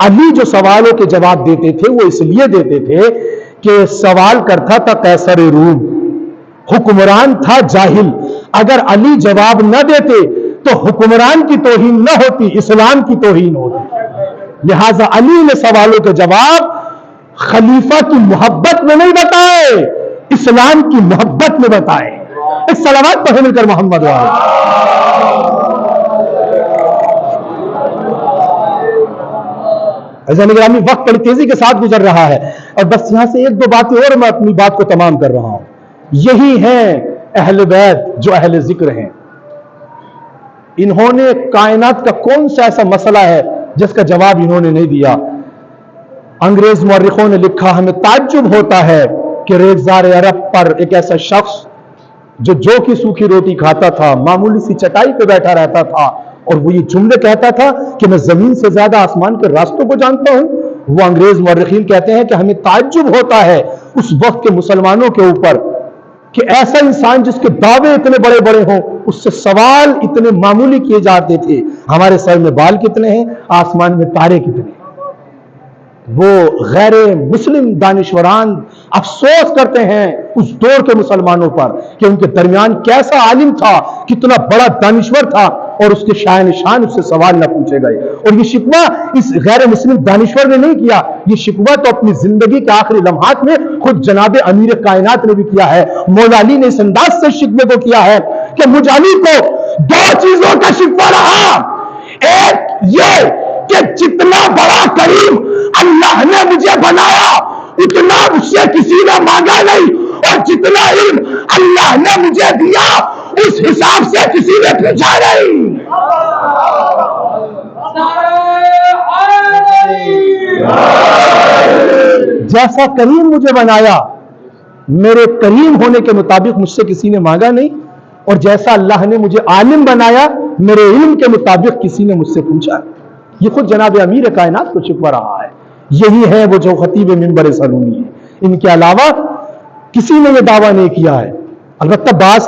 A: علی جو سوالوں کے جواب دیتے تھے وہ اس لیے دیتے تھے کہ سوال کرتا تھا قیصر روم، حکمران تھا جاہل، اگر علی جواب نہ دیتے تو حکمران کی توہین نہ ہوتی، اسلام کی توہین ہوتی۔ لہٰذا علی نے سوالوں کے جواب خلیفہ کی محبت میں نہیں بتائے، اسلام کی محبت میں بتائے۔ ایک صلوات پڑھیں مل کر محمد والے۔ عزیزان گرامی، وقت بڑی تیزی کے ساتھ گزر رہا ہے، اور بس یہاں سے ایک دو باتیں اور میں اپنی بات کو تمام کر رہا ہوں۔ یہی ہیں اہل بیت جو اہل ذکر ہیں۔ انہوں نے کائنات کا کون سا ایسا مسئلہ ہے جس کا جواب انہوں نے نہیں دیا؟ انگریز مورخوں نے لکھا، ہمیں تعجب ہوتا ہے کہ ریگزار عرب پر ایک ایسا شخص جو کی سوکھی روٹی کھاتا تھا، معمولی سی چٹائی پہ بیٹھا رہتا تھا، اور وہ یہ جملے کہتا تھا کہ میں زمین سے زیادہ آسمان کے راستوں کو جانتا ہوں۔ وہ انگریز مورخین کہتے ہیں کہ ہمیں تعجب ہوتا ہے اس وقت کے مسلمانوں کے اوپر کہ ایسا انسان جس کے دعوے اتنے بڑے بڑے ہوں، اس سے سوال اتنے معمولی کیے جاتے تھے، ہمارے سر میں بال کتنے ہیں، آسمان میں تارے کتنے ہیں۔ وہ غیر مسلم دانشوران افسوس کرتے ہیں اس دور کے مسلمانوں پر کہ ان کے درمیان کیسا عالم تھا، کتنا بڑا دانشور تھا، اور اس کے شاہ نشان اس سے سوال نہ پوچھے گئے۔ اور یہ شکوہ اس غیر مسلم دانشور نے نہیں کیا، یہ شکوہ تو اپنی زندگی کے آخری لمحات میں خود جناب امیر کائنات نے بھی کیا ہے۔ مولا علی نے اس انداز سے شکوے کو کیا ہے کہ مجھ علی کو دو چیزوں کا شکوہ رہا، ایک یہ کہ جتنا بڑا کریم اللہ نے مجھے بنایا اتنا مجھ سے کسی نے مانگا نہیں، اور جتنا علم اللہ نے مجھے دیا اس حساب سے کسی نے پوچھا نہیں۔ جیسا کریم مجھے بنایا میرے کریم ہونے کے مطابق مجھ سے کسی نے مانگا نہیں، اور جیسا اللہ نے مجھے عالم بنایا میرے علم کے مطابق کسی نے مجھ سے پوچھا۔ یہ خود جناب امیر کائنات کو چھپا رہا ہے۔ یہی ہے وہ جو خطیب منبر سلونی ہے، ان کے علاوہ کسی نے یہ دعویٰ نہیں کیا ہے۔ البتہ بعض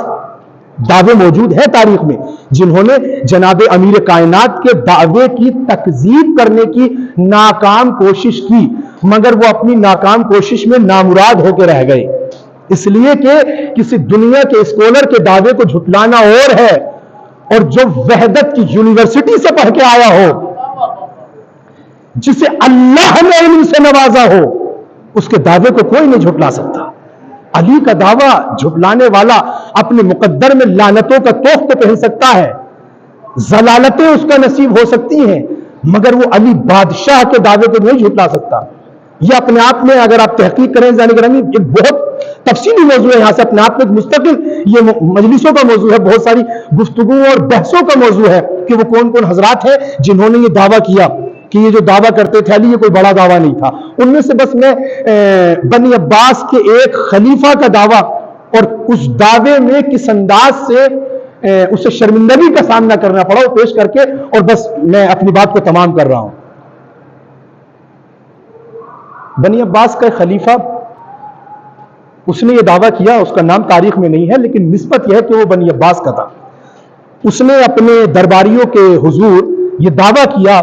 A: دعوے موجود ہیں تاریخ میں جنہوں نے جناب امیر کائنات کے دعوے کی تکذیب کرنے کی ناکام کوشش کی، مگر وہ اپنی ناکام کوشش میں نامراد ہو کے رہ گئے، اس لیے کہ کسی دنیا کے اسکالر کے دعوے کو جھٹلانا اور ہے، اور جو وحدت کی یونیورسٹی سے پڑھ کے آیا ہو، جسے اللہ نے علم سے نوازا ہو، اس کے دعوے کو کوئی نہیں جھٹلا سکتا۔ علی کا دعویٰ جھٹلانے والا اپنے مقدر میں لعنتوں کا توق تو پہن سکتا ہے، ضلالتیں اس کا نصیب ہو سکتی ہیں، مگر وہ علی بادشاہ کے دعوے کو نہیں جھٹلا سکتا۔ یہ اپنے آپ میں اگر آپ تحقیق کریں زانی گرامی، یہ بہت تفصیلی موضوع ہے، یہاں سے اپنے آپ میں مستقل یہ مجلسوں کا موضوع ہے، بہت ساری گفتگو اور بحثوں کا موضوع ہے کہ وہ کون کون حضرات ہیں جنہوں نے یہ دعویٰ کیا کہ یہ جو دعویٰ کرتے تھے علی، یہ کوئی بڑا دعویٰ نہیں تھا۔ ان میں سے بس میں بنی عباس کے ایک خلیفہ کا دعویٰ اور اس دعوے میں کس انداز سے اسے شرمندگی کا سامنا کرنا پڑا وہ پیش کر کے اور بس میں اپنی بات کو تمام کر رہا ہوں۔ بنی عباس کا ایک خلیفہ، اس نے یہ دعویٰ کیا، اس کا نام تاریخ میں نہیں ہے لیکن نسبت یہ ہے کہ وہ بنی عباس کا تھا۔ اس نے اپنے درباریوں کے حضور یہ دعویٰ کیا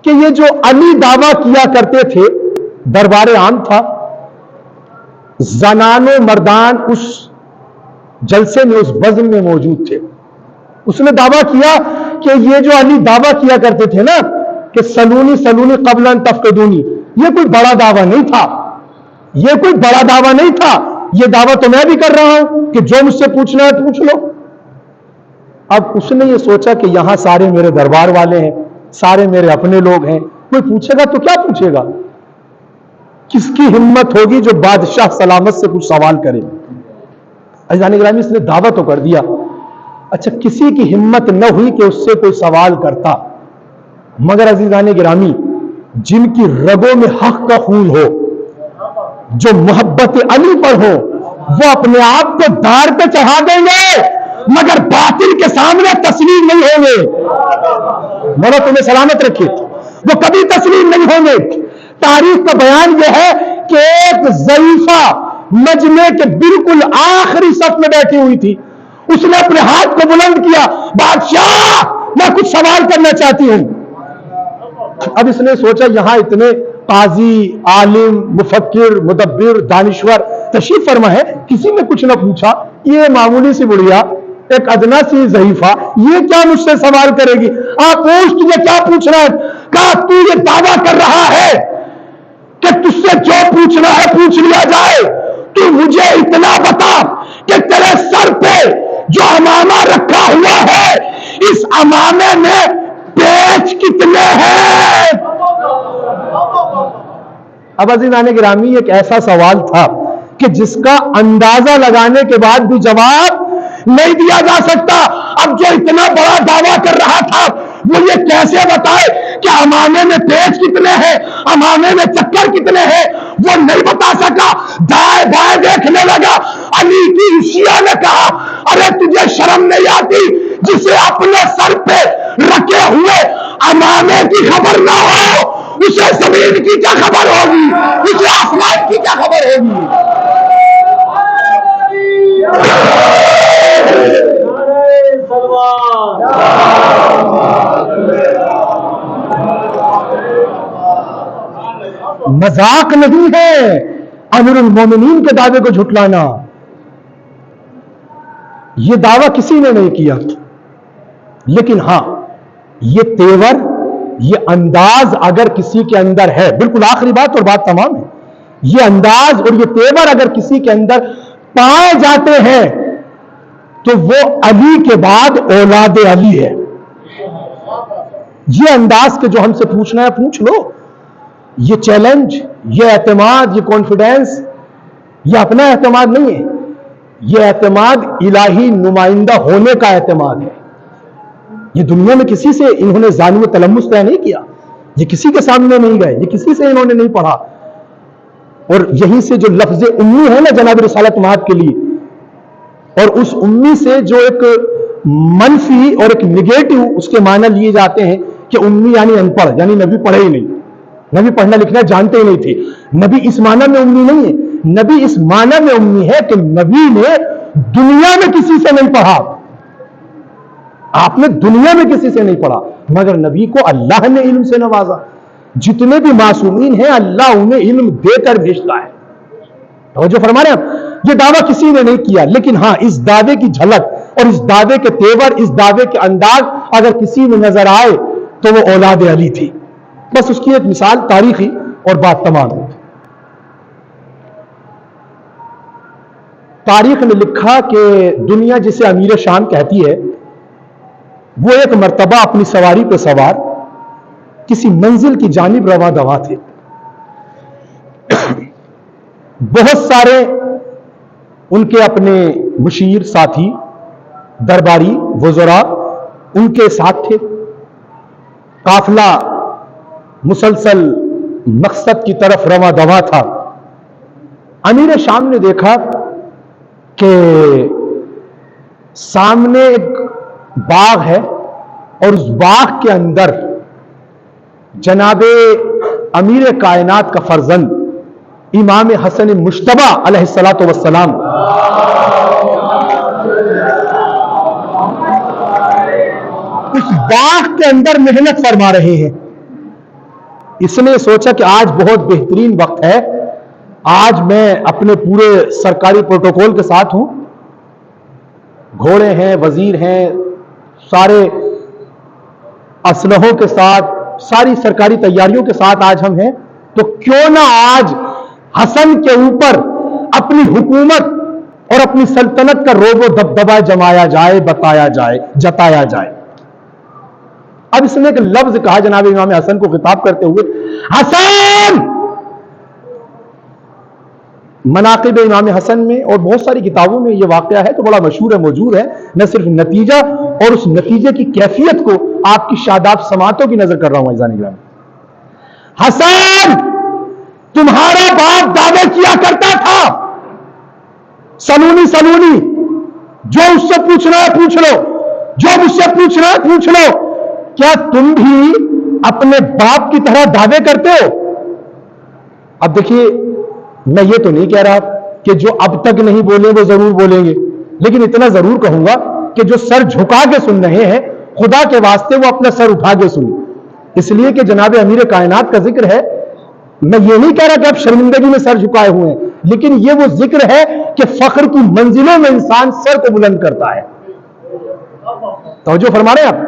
A: کہ یہ جو علی دعویٰ کیا کرتے تھے، دربار عام تھا، زنان و مردان اس جلسے میں، اس بزم میں موجود تھے۔ اس نے دعویٰ کیا کہ یہ جو علی دعویٰ کیا کرتے تھے نا کہ سلونی سلونی قبل ان تفقدونی، یہ کوئی بڑا دعویٰ نہیں تھا، یہ کوئی بڑا دعویٰ نہیں تھا، یہ دعویٰ تو میں بھی کر رہا ہوں کہ جو مجھ سے پوچھنا ہے پوچھ لو۔ اب اس نے یہ سوچا کہ یہاں سارے میرے دربار والے ہیں، سارے میرے اپنے لوگ ہیں، کوئی پوچھے گا تو کیا پوچھے گا؟ کس کی ہمت ہوگی جو بادشاہ سلامت سے کچھ سوال کرے؟ عزیزان گرامی، اس نے دعویٰ تو کر دیا، اچھا کسی کی ہمت نہ ہوئی کہ اس سے کوئی سوال کرتا، مگر عزیزان گرامی جن کی رگوں میں حق کا خون ہو، جو محبت علی پر ہو، وہ اپنے آپ کو دار پہ چڑھا دیں گے مگر باطل کے سامنے تسلیم نہیں ہوں گے۔ مولا تمہیں سلامت رکھے، وہ کبھی تسلیم نہیں ہوں گے۔ تاریخ کا بیان یہ ہے کہ ایک ضعیفہ مجمع کے بالکل آخری صف میں بیٹھی ہوئی تھی، اس نے اپنے ہاتھ کو بلند کیا، بادشاہ میں کچھ سوال کرنا چاہتی ہوں۔ اب اس نے سوچا یہاں اتنے قاضی، عالم، مفکر، مدبر، دانشور تشریف فرما ہے، کسی نے کچھ نہ پوچھا، یہ معمولی سی بڑھیا، ایک ادنا سی ضعیفہ، یہ کیا مجھ سے سوال کرے گی؟ آپ پوچھ، تجھے کیا پوچھنا ہے؟ کہا تو یہ دعویٰ کر رہا ہے کہ تجھ سے جو پوچھنا ہے پوچھ لیا جائے، تو مجھے اتنا بتا کہ تیرے سر پہ جو امامہ رکھا ہوا ہے، اس امامے میں پیچ کتنے ہیں؟ اب عزیزان گرامی ایک ایسا سوال تھا کہ جس کا اندازہ لگانے کے بعد بھی جواب نہیں دیا جا سکتا۔ اب جو اتنا بڑا دعویٰ کر رہا تھا وہ یہ کیسے بتائے کہ امامے میں پیچ کتنے ہیں، امامے میں چکر کتنے ہیں، وہ نہیں بتا سکا۔ دائیں بائیں دیکھنے لگا، علی کی شیعہ نے کہا ارے تجھے شرم نہیں آتی جسے اپنے سر پہ رکھے ہوئے امامے کی خبر نہ ہو، اسے زمین کی کیا خبر ہوگی، اسے آسمان کی کیا خبر ہوگی؟ مذاق نہیں ہے امیر المومنین کے دعوے کو جھٹلانا، یہ دعویٰ کسی نے نہیں کیا، لیکن ہاں یہ تیور، یہ انداز اگر کسی کے اندر ہے، بالکل آخری بات اور بات تمام ہے، یہ انداز اور یہ تیور اگر کسی کے اندر پائے جاتے ہیں تو وہ علی کے بعد اولاد علی ہے۔ یہ انداز کے جو ہم سے پوچھنا ہے پوچھ لو، یہ چیلنج، یہ اعتماد، یہ کانفیڈنس، یہ اپنا اعتماد نہیں ہے، یہ اعتماد الہی نمائندہ ہونے کا اعتماد ہے۔ یہ دنیا میں کسی سے انہوں نے ظالم و تلمس طے نہیں کیا، یہ کسی کے سامنے نہیں گئے، یہ کسی سے انہوں نے نہیں پڑھا، اور یہیں سے جو لفظ امی ہے نا جناب رسالت مآب کے لیے، اور اس امی سے جو ایک منفی اور ایک نگیٹو اس کے معنی لیے جاتے ہیں کہ امی یعنی ان پڑھ، یعنی نبی پڑھے ہی نہیں، نبی پڑھنا لکھنا جانتے ہی نہیں تھے۔ نبی اس معنی میں امی نہیں ہے، نبی اس معنی میں امی ہے کہ نبی نے دنیا میں کسی سے نہیں پڑھا، آپ نے دنیا میں کسی سے نہیں پڑھا، مگر نبی کو اللہ نے علم سے نوازا۔ جتنے بھی معصومین ہیں اللہ انہیں علم دے کر بھیجتا ہے۔ توجہ فرما رہے ہیں آپ، یہ دعویٰ کسی نے نہیں کیا، لیکن ہاں اس دعوے کی جھلک اور اس دعوے کے تیور، اس دعوے کے انداز اگر کسی میں نظر آئے تو وہ اولاد علی تھی۔ بس اس کی ایک مثال تاریخی اور بات تمام ہے۔ تاریخ نے لکھا کہ دنیا جسے امیر شام کہتی ہے، وہ ایک مرتبہ اپنی سواری پہ سوار کسی منزل کی جانب رواں دواں تھے۔ بہت سارے ان کے اپنے مشیر، ساتھی، درباری، وزراء ان کے ساتھ تھے۔ قافلہ مسلسل مقصد کی طرف رواں دواں تھا۔ امیر شام نے دیکھا کہ سامنے ایک باغ ہے اور اس باغ کے اندر جناب امیر کائنات کا فرزند امام حسن مجتبی علیہ الصلوۃ والسلام اس باغ کے اندر محنت فرما رہے ہیں۔ اس نے سوچا کہ آج بہت بہترین وقت ہے، آج میں اپنے پورے سرکاری پروٹوکول کے ساتھ ہوں، گھوڑے ہیں، وزیر ہیں، سارے اسلحوں کے ساتھ، ساری سرکاری تیاریوں کے ساتھ آج ہم ہیں، تو کیوں نہ آج حسن کے اوپر اپنی حکومت اور اپنی سلطنت کا روب و دبدبا جمایا جائے، بتایا جائے، جتایا جائے۔ اب اس نے ایک لفظ کہا جناب امام حسن کو خطاب کرتے ہوئے، حسن! مناقب امام حسن میں اور بہت ساری کتابوں میں یہ واقعہ ہے تو بڑا مشہور ہے، موجود ہے، نہ صرف نتیجہ اور اس نتیجے کی کیفیت کو آپ کی شاداب سماعتوں کی نظر کر رہا ہوں عزیزان گرامی۔ حسن! تمہارا باپ دعوے کیا کرتا تھا، سلونی سلونی، جو اس سے پوچھنا ہے پوچھ لو، جو مجھ سے پوچھنا ہے پوچھ لو، کیا تم بھی اپنے باپ کی طرح دعوے کرتے ہو؟ اب دیکھیے، میں یہ تو نہیں کہہ رہا کہ جو اب تک نہیں بولے وہ ضرور بولیں گے، لیکن اتنا ضرور کہوں گا کہ جو سر جھکا کے سن رہے ہیں، خدا کے واسطے وہ اپنا سر اٹھا کے سنیں، اس لیے کہ جناب امیر کائنات کا ذکر ہے۔ میں یہ نہیں کہہ رہا کہ آپ شرمندگی میں سر جھکائے ہوئے ہیں، لیکن یہ وہ ذکر ہے کہ فخر کی منزلوں میں انسان سر کو بلند کرتا ہے۔ توجہ فرما رہے ہیں آپ؟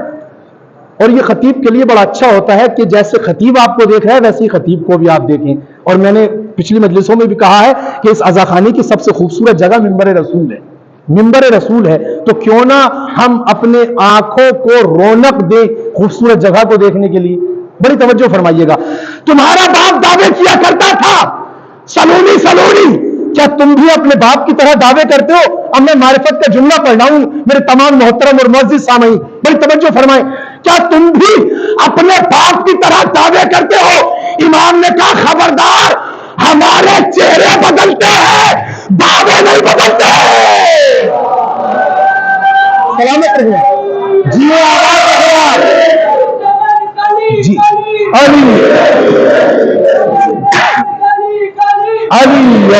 A: اور یہ خطیب کے لیے بڑا اچھا ہوتا ہے کہ جیسے خطیب آپ کو دیکھ رہا ہے ویسے ہی خطیب کو بھی آپ دیکھیں۔ اور میں نے پچھلی مجلسوں میں بھی کہا ہے کہ اس عزاخانی کی سب سے خوبصورت جگہ ممبر رسول ہے، ممبر رسول ہے، تو کیوں نہ ہم اپنے آنکھوں کو رونق دیں خوبصورت جگہ کو دیکھنے کے لیے۔ بڑی توجہ فرمائیے گا، تمہارا باپ دعوے کیا کرتا تھا، سلونی سلونی، کیا تم بھی اپنے باپ کی طرح دعوے کرتے ہو؟ اب میں معرفت کا جملہ پڑھ رہا ہوں میرے تمام محترم اور معزز سامعین، بڑی توجہ فرمائیں، کیا تم بھی اپنے باپ کی طرح دعوے کرتے ہو؟ امام نے کہا خبردار، ہمارے چہرے بدلتے ہیں، دعوے نہیں بدلتے۔ سلامت رہے جی، آواز جی، علی علی علی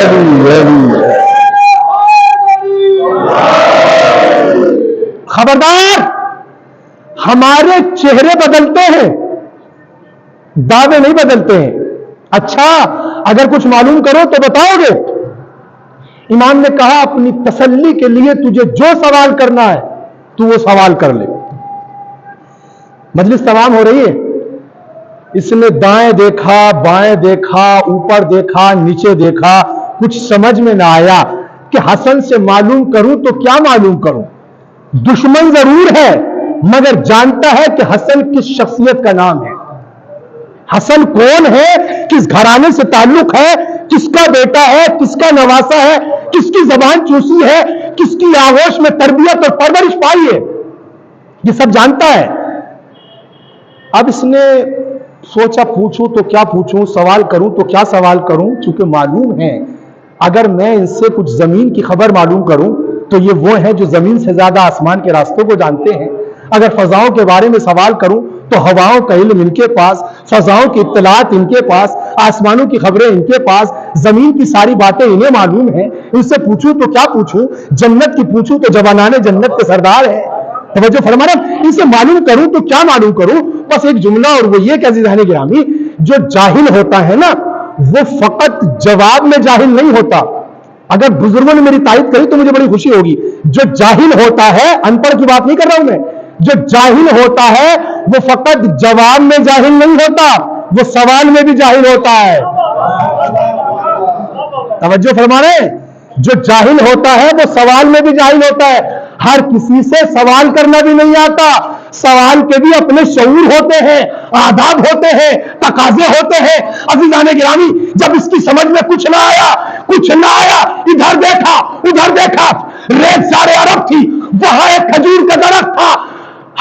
A: علی، خبردار، ہمارے چہرے بدلتے ہیں، دعوے نہیں بدلتے ہیں۔ اچھا، اگر کچھ معلوم کرو تو بتاؤ گے؟ امام نے کہا اپنی تسلی کے لیے تجھے جو سوال کرنا ہے تو وہ سوال کر لے۔ مجلس تمام ہو رہی ہے، اس نے دائیں دیکھا، بائیں دیکھا، اوپر دیکھا، نیچے دیکھا، کچھ سمجھ میں نہ آیا کہ حسن سے معلوم کروں تو کیا معلوم کروں؟ دشمن ضرور ہے مگر جانتا ہے کہ حسن کس شخصیت کا نام ہے، حسن کون ہے کس گھرانے سے تعلق ہے، کس کا بیٹا ہے، کس کا نواسا ہے، کس کی زبان چوسی ہے، کس کی آغوش میں تربیت اور پرورش پائی ہے، یہ سب جانتا ہے۔ اب اس نے سوچا پوچھوں تو کیا پوچھوں، سوال کروں تو کیا سوال کروں، چونکہ معلوم ہے اگر میں ان سے کچھ زمین کی خبر معلوم کروں تو یہ وہ ہیں جو زمین سے زیادہ آسمان کے راستوں کو جانتے ہیں، اگر فضاؤں کے بارے میں سوال کروں تو ہواؤں کا علم ان کے پاس، فضاؤں کی اطلاعات ان کے پاس، آسمانوں کی خبریں ان کے پاس، زمین کی ساری باتیں انہیں معلوم ہیں، ان سے پوچھوں تو کیا پوچھوں، جنت کی پوچھوں تو جوانان جنت کے سردار ہیں۔ توجہ فرما رہے ہیں، ان سے معلوم کروں تو کیا معلوم کروں، بس ایک جملہ اور وہ یہ کہ عزیزان گرامی، جو جاہل ہوتا ہے نا وہ فقط جواب میں جاہل نہیں ہوتا۔ اگر بزرگوں نے میری تائید کری تو مجھے بڑی خوشی ہوگی۔ جو جاہل ہوتا ہے، ان پڑھ کی بات نہیں کر رہا ہوں میں، جو جاہل ہوتا ہے وہ فقط جواب میں جاہل نہیں ہوتا، وہ سوال میں بھی جاہل ہوتا ہے۔ توجہ فرما رہے ہیں، جو جاہل ہوتا ہے وہ سوال میں بھی جاہل ہوتا ہے۔ ہر کسی سے سوال کرنا بھی نہیں آتا، سوال کے بھی اپنے شعور ہوتے ہیں، آداب ہوتے ہیں، تقاضے ہوتے ہیں۔ عزیزان گرامی، جب اس کی سمجھ میں کچھ نہ آیا، ادھر دیکھا ادھر دیکھا، ریت سارے عرب تھی، وہاں ایک کھجور کا درخت تھا،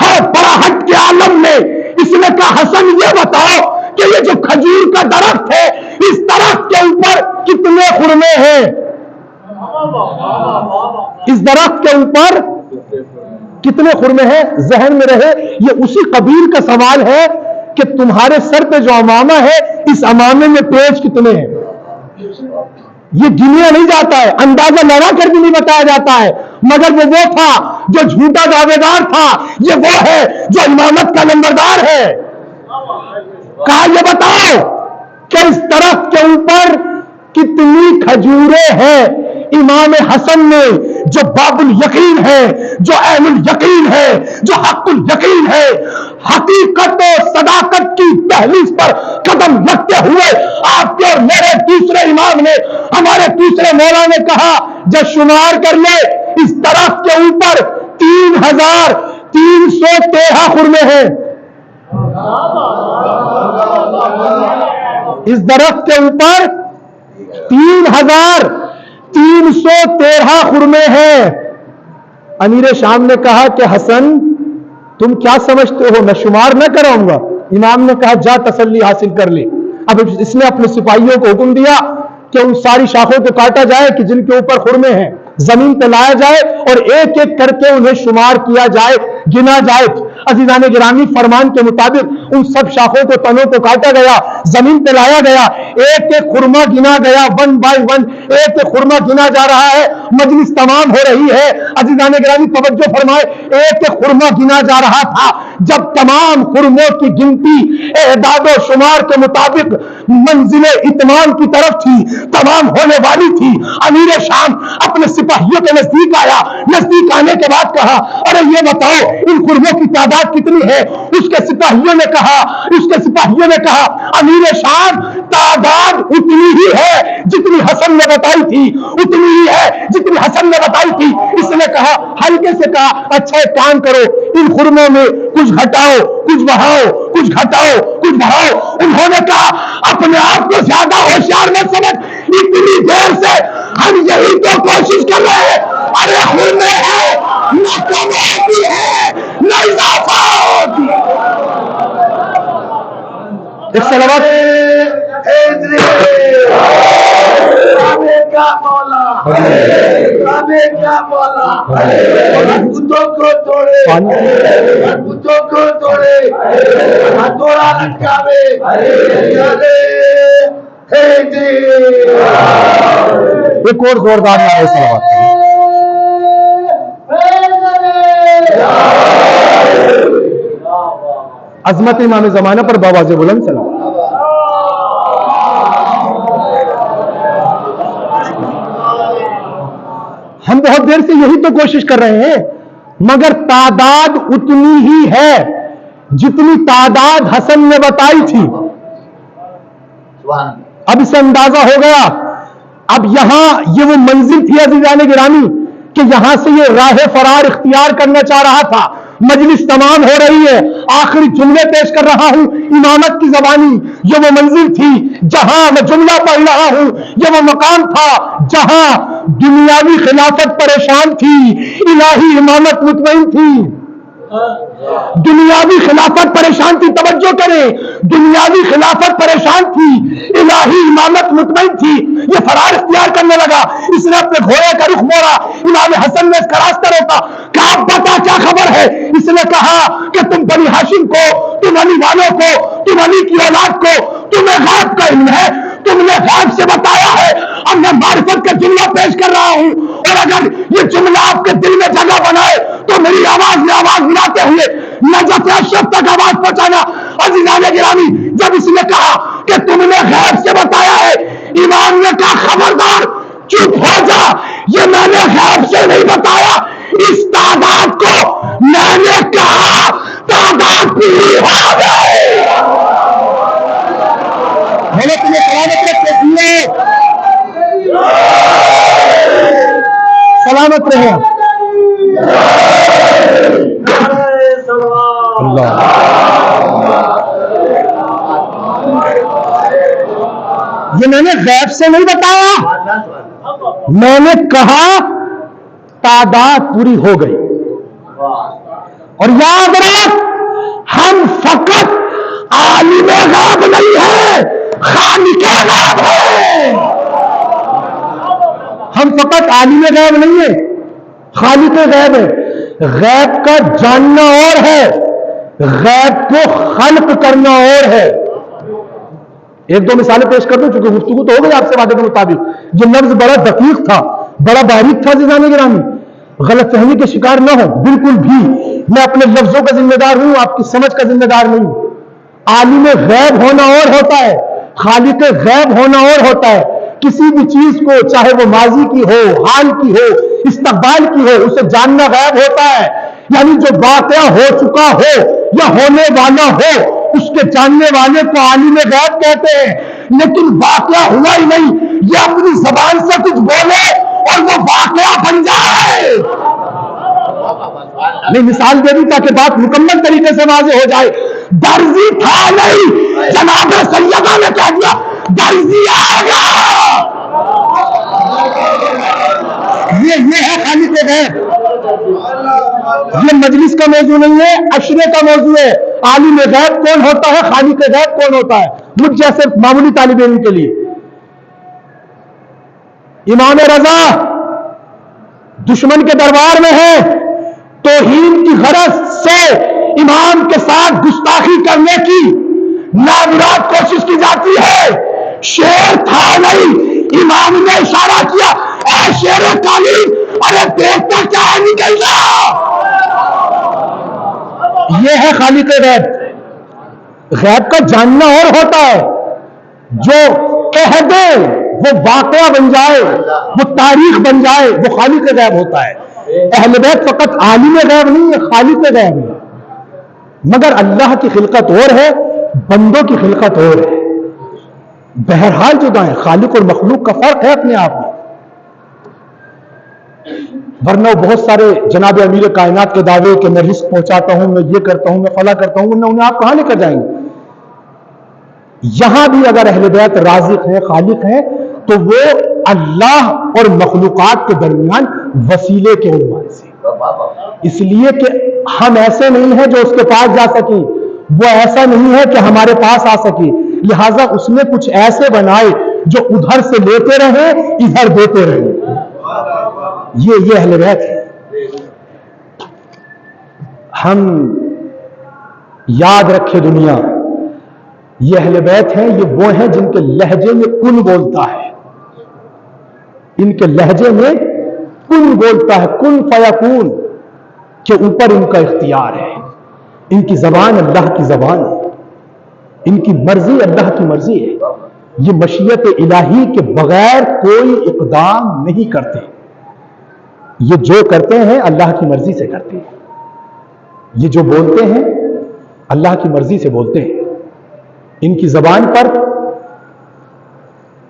A: ہر براہٹ کے عالم میں اس نے کہا حسن یہ بتاؤ کہ یہ جو کھجور کا درخت ہے اس درخت کے اوپر کتنے خرمے ہیں، اس درخت کے اوپر کتنے خرمے ہیں؟ ذہن میں رہے یہ اسی قبیل کا سوال ہے کہ تمہارے سر پہ جو امامہ ہے اس امامے میں پیچ کتنے ہیں، یہ گنیا نہیں جاتا ہے، اندازہ لگا کر بھی نہیں بتایا جاتا ہے، مگر وہ تھا جو جھوٹا دعوے دار تھا، یہ وہ ہے جو امامت کا نمبردار ہے۔ کہا یہ بتاؤ کہ اس درخت کے اوپر کتنی کھجوریں ہیں؟ امام حسن نے جو باب الیقین ہے، جو عین الیقین ہے، جو حق الیقین ہے، حقیقت و صداقت کی دہلیز پر قدم رکھتے ہوئے آپ کے اور میرے دوسرے امام نے، ہمارے دوسرے مولا نے کہا جب شمار کر لے اس درخت کے اوپر 3313 خرمے ہیں، اس درخت کے اوپر 3313 خرمے ہیں۔ امیر شام نے کہا کہ حسن تم کیا سمجھتے ہو میں شمار نہ کراؤں گا؟ امام نے کہا جا تسلی حاصل کر لے۔ اب اس نے اپنے سپاہیوں کو حکم دیا کہ ان ساری شاخوں کو کاٹا جائے کہ جن کے اوپر خرمے ہیں، زمین پہ لایا جائے اور ایک ایک کر کے انہیں شمار کیا جائے، گنا جائے۔ عزیزان گرامی، فرمان کے مطابق ان سب شاخوں کو، تنوں کو کاٹا گیا، زمین پہ لایا گیا، ایک ایک خرمہ گنا گیا، 1 بائی 1 ایک ایک خرمہ گنا جا رہا ہے۔ مجلس تمام ہو رہی ہے، عزیزان گرامی توجہ فرمائے، ایک ایک خرمہ گنا جا رہا تھا۔ جب تمام خرموں کی گنتی اعداد و شمار کے مطابق منزل اتمام کی طرف تھی، تمام ہونے والی تھی، امیر شام اپنے سپاہیوں کے نزدیک آیا۔ نزدیک آنے کے بعد کہا ارے یہ بتاؤ ان خرموں کی تعداد کتنی ہے؟ اس کے سپاہیوں نے کہا امیر شام تعداد اتنی ہی ہے جتنی حسن نے بتائی تھی، اتنی ہی ہے جتنی حسن نے بتائی تھی۔ اس نے کہا ہلکے سے کہا اچھا ایک کام کرو، ان خرموں میں کچھ گھٹاؤ کچھ بڑھاؤ، کچھ گھٹاؤ کچھ بڑھاؤ۔ انہوں نے کہا اپنے آپ کو زیادہ ہوشیار نہ سمجھ، اتنی دیر سے ہم یہی تو کوشش کر رہے ہیں، ارے خرمے ہیں نہ کم ہوتی ہے نہ اضافہ ہوتی ہے۔ ایک سلوات
B: کیا بولا کیا بولا، بتوں کو توڑے ہتھوڑا لٹکاوے،
A: ایک اور زوردار نعرہ سلوات کریں۔ عظمت امام زمانہ پر بآواز بلند سلام۔ ہم بہت دیر سے یہی تو کوشش کر رہے ہیں، مگر تعداد اتنی ہی ہے جتنی تعداد حسن نے بتائی تھی۔ اب اسے اندازہ ہو گیا، اب یہاں یہ وہ منزل تھی عزیزان گرامی کہ یہاں سے یہ راہ فرار اختیار کرنا چاہ رہا تھا، مجلس تمام ہو رہی ہے، آخری جملے پیش کر رہا ہوں۔ امامت کی زبانی یہ وہ منزل تھی جہاں میں جملہ پڑھ رہا ہوں، یہ وہ مقام تھا جہاں دنیاوی خلافت پریشان تھی، الہی امامت مطمئن تھی۔ دنیاوی خلافت پریشان تھی، توجہ کریں، دنیاوی خلافت پریشان تھی، الہی امامت مطمئن تھی۔ یہ فرار اختیار کرنے لگا، اس نے اپنے گھوڑے کا رخ موڑا، امام حسن نے اس کا راستہ روکا، کہا بتا کیا خبر ہے؟ اس نے کہا کہ تم بنی ہاشم کو، تم علی والوں کو، تم علی کی اولاد کو، تمہیں غیب کا علم ہے، تم نے غیب سے بتایا ہے، اب میں معرفت کا جملہ پیش کر رہا ہوں، اور اگر یہ جملہ آپ کے دل میں جگہ بنائے تو میری آواز میں آواز ملاتے ہوئے نجف اشرف تک آواز پہنچانا۔ عزیزان گرامی، جب اس نے کہا کہ تم نے غیب سے بتایا ہے، امام نے کہا خبردار چپ ہو جا، یہ میں نے غیب سے نہیں بتایا، اس تعداد کو میں نے کہا تعداد پوری ہو گئی۔ میں نے تمہیں سلامت رکھے، سلامت رہے اللہ۔ یہ میں نے غیب سے نہیں بتایا، میں نے کہا تعداد پوری ہو گئی۔ اور یاد رکھ، ہم فقط عالم غیب نہیں ہے، خالق غیب ہے۔ ہم فقط عالم غیب نہیں ہے، خالق غیب ہے۔ غیب کا جاننا اور ہے، غیب کو خلق کرنا اور ہے۔ ایک دو مثالیں پیش کر دوں چونکہ گفتگو تو ہو گئی آپ سے وعدے کے مطابق۔ یہ لفظ بڑا دقیق تھا، بڑا باریک تھا عزیزان گرامی، غلط فہمی کے شکار نہ ہو بالکل بھی۔ میں اپنے لفظوں کا ذمہ دار ہوں، آپ کی سمجھ کا ذمہ دار نہیں۔ عالم غیب ہونا اور ہوتا ہے، خالق غیب ہونا اور ہوتا ہے۔ کسی بھی چیز کو، چاہے وہ ماضی کی ہو، حال کی ہو، استقبال کی ہو، اسے جاننا غیب ہوتا ہے۔ یعنی جو واقعہ ہو چکا ہو یا ہونے والا ہو، اس کے جاننے والے کو عالم غیب کہتے ہیں۔ لیکن واقعہ ہوا ہی نہیں، یہ اپنی زبان سے کچھ بولے اور وہ واقعہ بن جائے۔ میں مثال دے دی تاکہ بات مکمل طریقے سے واضح ہو جائے۔ درزی تھا نہیں، جناب سیدہ نے کہہ دیا درزی آئے گا۔ یہ ہے خالق غیب۔ یہ مجلس کا موضوع نہیں ہے، عشرے کا موضوع ہے۔ عالم غیب کون ہوتا ہے، خالق غیب کون ہوتا ہے، مجھ جیسے معمولی طالب علم کے لیے۔ امام رضا دشمن کے دربار میں ہے، توہین کی غرض سے امام کے ساتھ گستاخی کرنے کی نامراد کوشش کی جاتی ہے۔ شیر تھا نہیں، امام نے اشارہ کیا، اے شیر قالین، ارے دیکھتا کیا ہے، نکل جا۔ یہ ہے خالق غیب۔ غیب کا جاننا اور ہوتا ہے، جو کہہ دے وہ واقعہ بن جائے، وہ تاریخ بن جائے، وہ خالق غیب ہوتا ہے۔ اہل بیت فقط عالم غیب نہیں ہے، خالق غیب ہے۔ مگر اللہ کی خلقت اور ہے، بندوں کی خلقت اور ہے۔ بہرحال جدا ہے، خالق اور مخلوق کا فرق ہے اپنے آپ میں۔ ورنہ بہت سارے جناب امیر کائنات کے دعوے کہ میں رزق پہنچاتا ہوں، میں یہ کرتا ہوں، میں فلاں کرتا ہوں، ورنہ انہیں آپ کہاں لے کر جائیں گے؟ یہاں بھی اگر اہل بیت رازق ہے، خالق ہے، تو وہ اللہ اور مخلوقات کے درمیان وسیلے کے عنوان سے، اس لیے کہ ہم ایسے نہیں ہیں جو اس کے پاس جا سکیں، وہ ایسا نہیں ہے کہ ہمارے پاس آ سکے، لہٰذا اس نے کچھ ایسے بنائے جو ادھر سے لیتے رہیں، ادھر دیتے رہیں۔ یہ اہل بیت ہے۔ ہم یاد رکھے دنیا، یہ اہل بیت ہیں، یہ وہ ہیں جن کے لہجے میں کن بولتا ہے، ان کے لہجے میں کن بولتا ہے، کن فیکون کے اوپر ان کا اختیار ہے۔ ان کی زبان اللہ کی زبان ہے، ان کی مرضی اللہ کی مرضی ہے۔ یہ مشیت الہی کے بغیر کوئی اقدام نہیں کرتے، یہ جو کرتے ہیں اللہ کی مرضی سے کرتے ہیں، یہ جو بولتے ہیں اللہ کی مرضی سے بولتے ہیں۔ ان کی زبان پر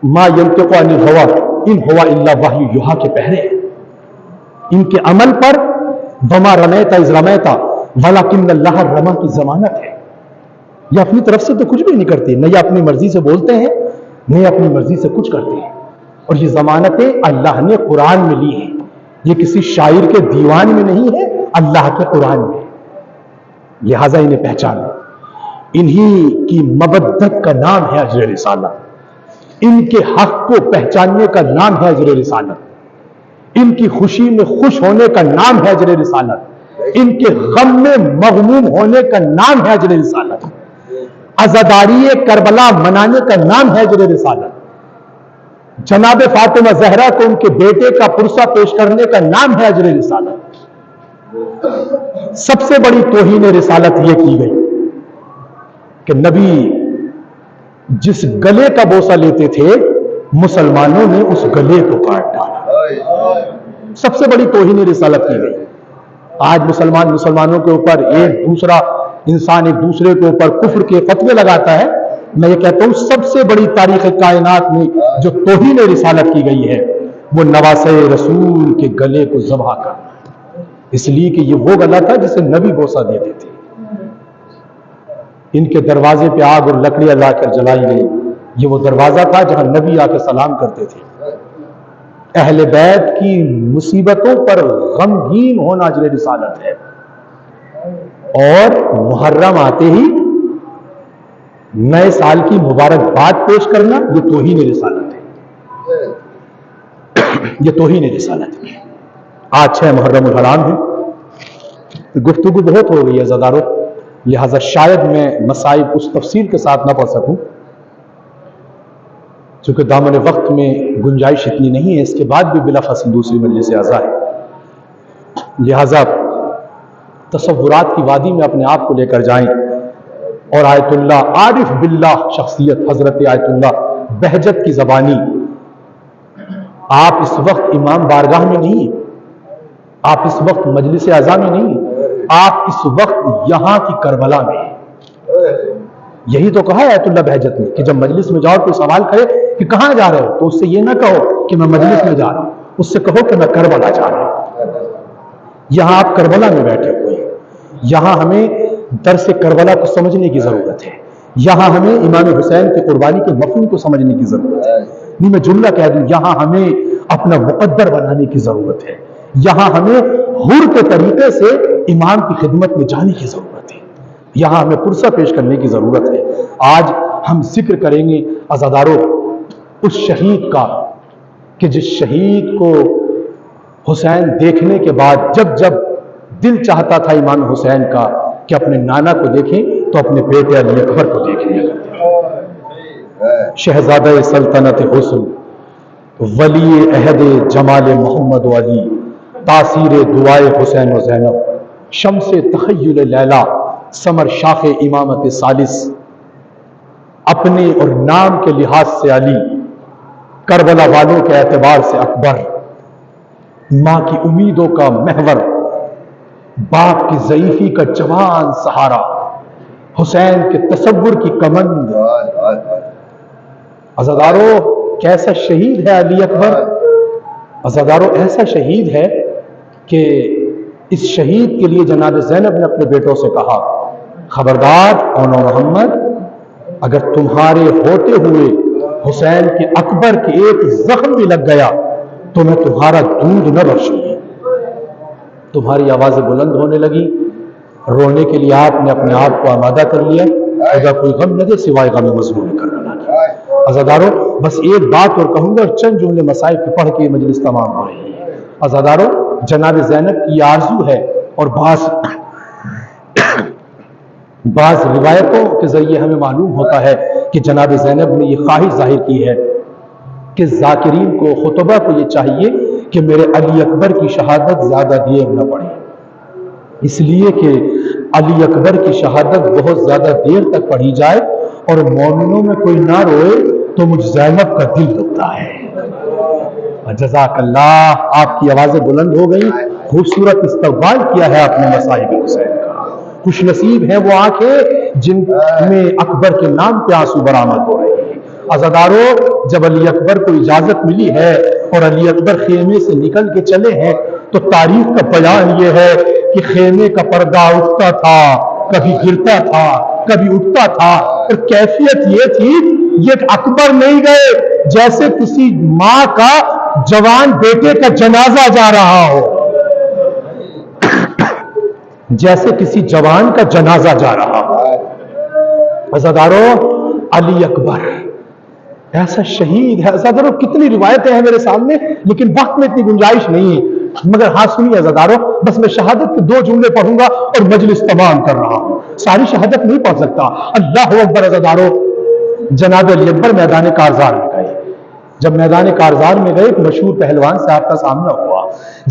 A: ما ینطق عن الہویٰ ان ہوا الا وحی یوحیٰ کے پہرے ہیں۔ ان کے عمل پر وما رمیت اذ رمیت وَلَكِنَّ اللَّهَ رَمَا کی ضمانت ہے. یہ اپنی طرف سے تو کچھ بھی نہیں کرتے، نہ یہ اپنی مرضی سے بولتے ہیں، نہ یہ اپنی مرضی سے کچھ کرتے ہیں. اور یہ ضمانتیں اللہ نے قرآن میں لی ہیں. یہ کسی شاعر کے دیوان میں نہیں ہے، اللہ کے قرآن میں. لہٰذا انہیں پہچانو. انہی کی مبدت کا نام ہے اجر رسالت. ان کے حق کو پہچاننے کا نام ہے اجر رسالت. ان کی خوشی میں خوش ہونے کا نام ہے اجر رسالت. ان کے غم میں مغموم ہونے کا نام ہے اجر رسالت. عزاداری کربلا منانے کا نام ہے اجر رسالت. جناب فاطمہ زہرا کو ان کے بیٹے کا پرسہ پیش کرنے کا نام ہے اجر رسالت. سب سے بڑی توہین رسالت یہ کی گئی کہ نبی جس گلے کا بوسہ لیتے تھے مسلمانوں نے اس گلے کو کاٹ ڈالا. سب سے بڑی توہین رسالت کی گئی. آج مسلمانوں کے اوپر ایک دوسرا انسان ایک دوسرے کے اوپر کفر کے فتوے لگاتا ہے. میں یہ کہتا ہوں سب سے بڑی تاریخ کائنات میں جو توہین رسالت کی گئی ہے وہ نواسہ رسول کے گلے کو ذبح کرنا ہے. اس لیے کہ یہ وہ گلا تھا جسے نبی بوسہ دیتے تھے. ان کے دروازے پہ آگ اور لکڑیاں لا کر جلائی گئی. یہ وہ دروازہ تھا جہاں نبی آ کے سلام کرتے تھے. اہل بیت کی مصیبتوں پر غمگین ہونا اجر رسالت ہے. اور محرم آتے ہی نئے سال کی مبارکباد پیش کرنا یہ توہین رسالت ہے. یہ توہین رسالت ہے. آج 6 محرم الحرام ہے. گفتگو بہت ہو گئی ہے عزادارو، لہٰذا شاید میں مسائب اس تفصیل کے ساتھ نہ پڑھ سکوں چونکہ دامن وقت میں گنجائش اتنی نہیں ہے. اس کے بعد بھی بلا فصل دوسری مجلس اعزا ہے. لہٰذا تصورات کی وادی میں اپنے آپ کو لے کر جائیں اور آیت اللہ عارف باللہ شخصیت حضرت آیت اللہ بہجت کی زبانی. آپ اس وقت امام بارگاہ میں نہیں، آپ اس وقت مجلس اعزا میں نہیں، آپ اس وقت یہاں کی کربلا میں ہیں. یہی تو کہا ہے آیت اللہ بہجت نے کہ جب مجلس میں جاؤ تو سوال کرے کہ کہاں جا رہے ہو تو اس سے یہ نہ کہو کہ میں مجلس میں جا رہا ہوں، اس سے کہو کہ میں کربلا جا رہا ہوں. یہاں آپ کربلا میں بیٹھے ہوئے ہیں. یہاں ہمیں درس کربلا کو سمجھنے کی ضرورت ہے. یہاں ہمیں امام حسین کی قربانی کے مفہوم کو سمجھنے کی ضرورت ہے. نہیں میں جملہ کہہ دوں، یہاں ہمیں اپنا مقدر بنانے کی ضرورت ہے. یہاں ہمیں حر کے طریقے سے امام کی خدمت میں جانے کی ضرورت ہے. یہاں ہمیں پرسہ پیش کرنے کی ضرورت ہے. آج ہم ذکر کریں گے عزادارو اس شہید کا کہ جس شہید کو حسین دیکھنے کے بعد جب جب دل چاہتا تھا امام حسین کا کہ اپنے نانا کو دیکھیں تو اپنے بیٹے علی اکبر کو دیکھ لیا کرتے. شہزادہ سلطنت حسن، ولی عہد جمال محمد و علی، تاثیر دعائے حسین و زینب، شمس تخیل لیلا، ثمر شاخ امامت ثالث، اپنے اور نام کے لحاظ سے علی، کربلا والوں کے اعتبار سے اکبر، ماں کی امیدوں کا محور، باپ کی ضعیفی کا جوان سہارا، حسین کے تصور کی کمند. عزادارو کیسا شہید ہے علی اکبر. عزادارو ایسا شہید ہے کہ اس شہید کے لیے جناب زینب نے اپنے بیٹوں سے کہا خبردار اونو محمد، اگر تمہارے ہوتے ہوئے حسین کے اکبر کے ایک زخم بھی لگ گیا تو میں تمہارا دودھ نہ بخشوں گی. تمہاری آوازیں بلند ہونے لگی. رونے کے لیے آپ نے اپنے آپ کو آمادہ کر لیا. خدا کوئی غم نہ دے سوائے غم مظلوم کربلا کی. عزادارو بس ایک بات اور کہوں گا اور چند جملے مسائل کو پڑھ کے مجلس تمام ہو رہی ہے. عزادارو جناب زینب کی آرزو ہے اور بعض روایتوں کے ذریعے ہمیں معلوم ہوتا ہے کہ جناب زینب نے یہ خواہش ظاہر کی ہے کہ ذاکرین کو خطبہ کو یہ چاہیے کہ میرے علی اکبر کی شہادت زیادہ دیر نہ پڑے، اس لیے کہ علی اکبر کی شہادت بہت زیادہ دیر تک پڑھی جائے اور مومنوں میں کوئی نہ روئے تو مجھ زینب کا دل دکھتا ہے. جزاک اللہ. آپ کی آوازیں بلند ہو گئی. خوبصورت استقبال کیا ہے آپ نے مصائب حسین کا. خوش نصیب ہیں وہ آنکھیں جن میں اکبر کے نام پہ آنسو برآمد ہو رہے ہیں. عزادارو جب علی اکبر کو اجازت ملی ہے اور علی اکبر خیمے سے نکل کے چلے ہیں تو تاریخ کا بیان یہ ہے کہ خیمے کا پردہ اٹھتا تھا، کبھی گرتا تھا، کبھی اٹھتا تھا، اور کیفیت یہ تھی یہ اکبر نہیں گئے جیسے کسی ماں کا جوان بیٹے کا جنازہ جا رہا ہو، جیسے کسی جوان کا جنازہ جا رہا ہو۔ عزادارو، علی اکبر ایسا شہید ہے۔ عزادارو، کتنی روایتیں ہیں میرے سامنے، لیکن وقت میں اتنی گنجائش نہیں ہے، مگر ہاں سنیے عزادارو، بس میں شہادت کے 2 جملے پڑھوں گا اور مجلس تمام کر رہا ہوں، ساری شہادت نہیں پڑھ سکتا۔ اللہ اکبر۔ عزادارو، جناب علی اکبر میدان کارزار میں گئے۔ جب میدان کارزار میں گئے، ایک مشہور پہلوان سے آپ کا سامنا ہوا۔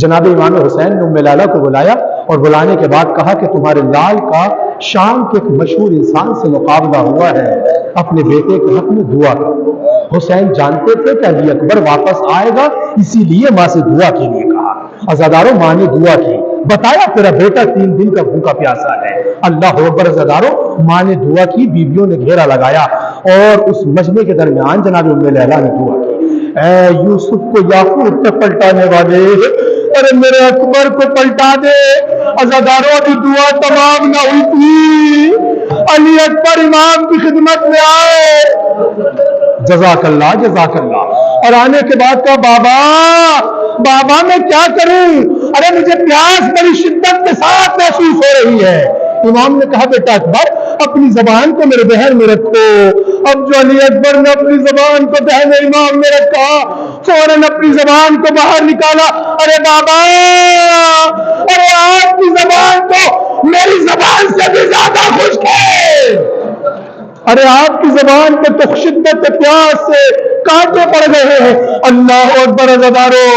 A: جناب امام حسین نے ام لالہ کو بلایا اور بلانے کے بعد کہا کہ تمہارے لال کا شام کے ایک مشہور انسان سے مقابلہ ہوا ہے، اپنے بیٹے کے حق میں دعا کرو۔ حسین جانتے تھے کہ علی اکبر واپس آئے گا، اسی لیے ماں سے دعا کے لیے کہا۔ عزادارو، ماں نے دعا کی، بتایا تیرا بیٹا 3 دن کا بھوکا پیاسا ہے۔ اللہ اکبر۔ عزادارو، ماں نے دعا کی، بیویوں نے گھیرا لگایا، اور اس مجمع کے درمیان جناب ام لالہ نے دعا کی، اے یوسف کو یاقوت پہ پلٹانے والے، ارے میرے اکبر کو پلٹا دے۔ عزادارو، ابھی دعا تمام نہ ہوئی تھی، علی اکبر امام کی خدمت میں آئے، جزاک اللہ جزاک اللہ، اور آنے کے بعد کہا بابا میں کیا کروں، ارے مجھے پیاس بڑی شدت کے ساتھ محسوس ہو رہی ہے۔ امام نے کہا بیٹا اکبر، اپنی زبان کو میرے دہن میں رکھو۔ اب جو علی اکبر نے اپنی زبان کو دہن امام میں رکھا، فوراً اپنی زبان کو باہر نکالا، ارے بابا، ارے آپ کی زبان تو میری زبان سے بھی زیادہ خشک ہے، ارے آپ کی زبان پہ تو شدت پیاس سے کانٹے پڑ گئے ہیں۔ اللہ اکبر۔ عزادارو،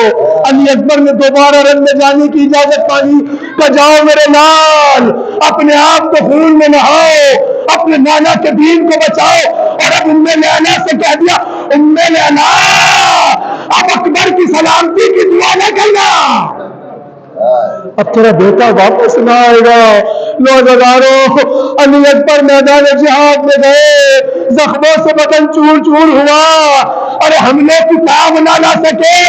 A: علی اکبر نے دوبارہ رن میں جانے کی اجازت مانگی کہ جاؤ میرے لال، اپنے آپ کو خون میں نہاؤ، اپنے نانا کے دین کو بچاؤ، اور اب ام لالہ سے کہہ دیا، ام لالہ اب اکبر کی سلامتی کی دعا نہ کرنا، اب تیرا بیٹا واپس نہ آئے گا۔ نوجوانوں، علی اکبر میدان جہاد میں گئے، زخموں سے بدن چور چور ہوا، اور حملے کی تاب نہ لا سکے،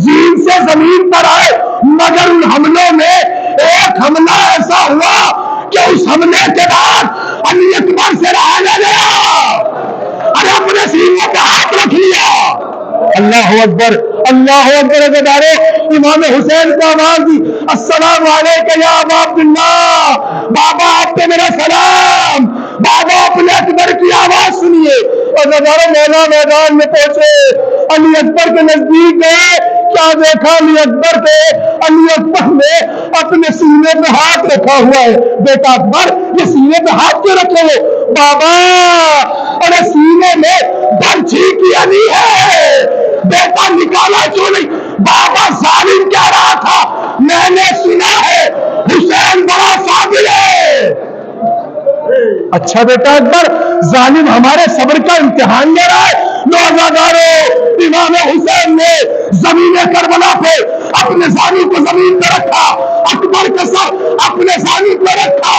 A: زین سے زمین پر آئے، مگر ان حملوں میں ایک حملہ ایسا ہوا کہ اس حملے کے بعد علی اکبر سے رہا نہ گیا، اور اپنے سینے پہ ہاتھ رکھ لیا۔ اللہ اکبر اللہ اکبر۔ عزادارو، امام حسین کو آواز دی، السلام علیکم یا ابا عبداللہ، بابا آپ پہ میرا سلام۔ بابا اپنے اکبر کی آواز سنیے۔ عزادارو، مولا میدان میں پہنچے، علی اکبر کے نزدیک گئے، کیا دیکھا علی اکبر کے، علی اکبر نے اپنے سینے پہ ہاتھ رکھا ہوا ہے۔ بیٹا اکبر، یہ سینے پہ ہاتھ کیوں رکھے ہو؟ بابا، ارے سینے میں برچھی کی علی ہے، بیٹا نکالا کیوں نہیں؟ بابا ظالم کہہ رہا تھا، میں نے سنا ہے حسین بڑا صابر ہے۔ اچھا بیٹا اکبر، ظالم ہمارے صبر کا امتحان لے رہا ہے۔ نوجوانوں، امام حسین نے زمین کربلا پہ اپنے زانو کو زمین پہ رکھا، اکبر کا سر اپنے زانو پہ رکھا،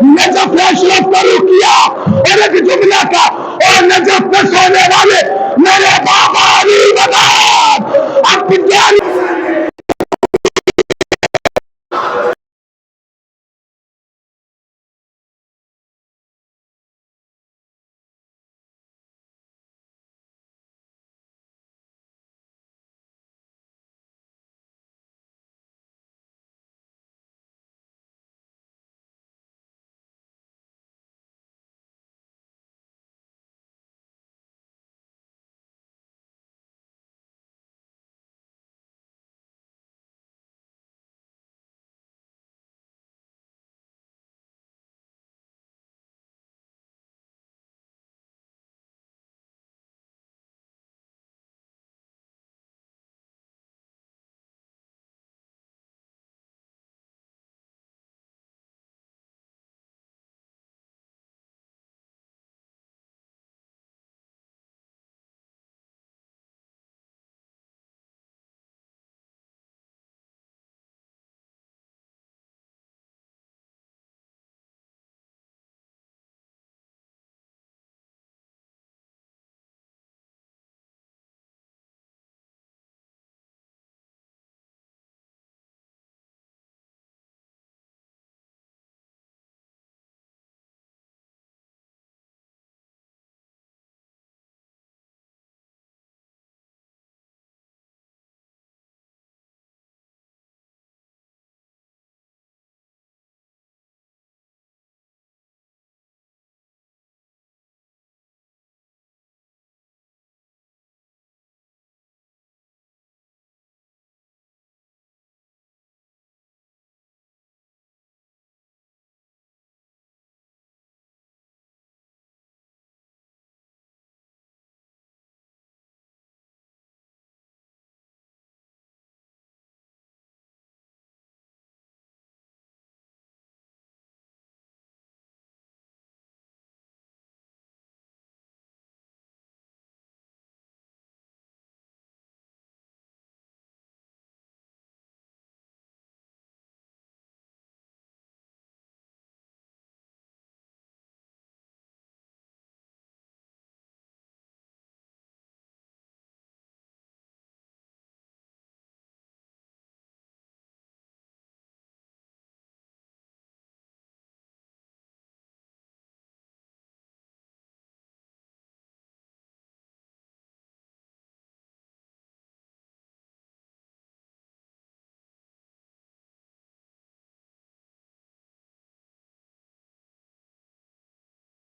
A: نجف اشرف کا رخ کیا، اور ایک جملہ کا، اور نجف پہ سونے والے میرے بابا علی بابا اب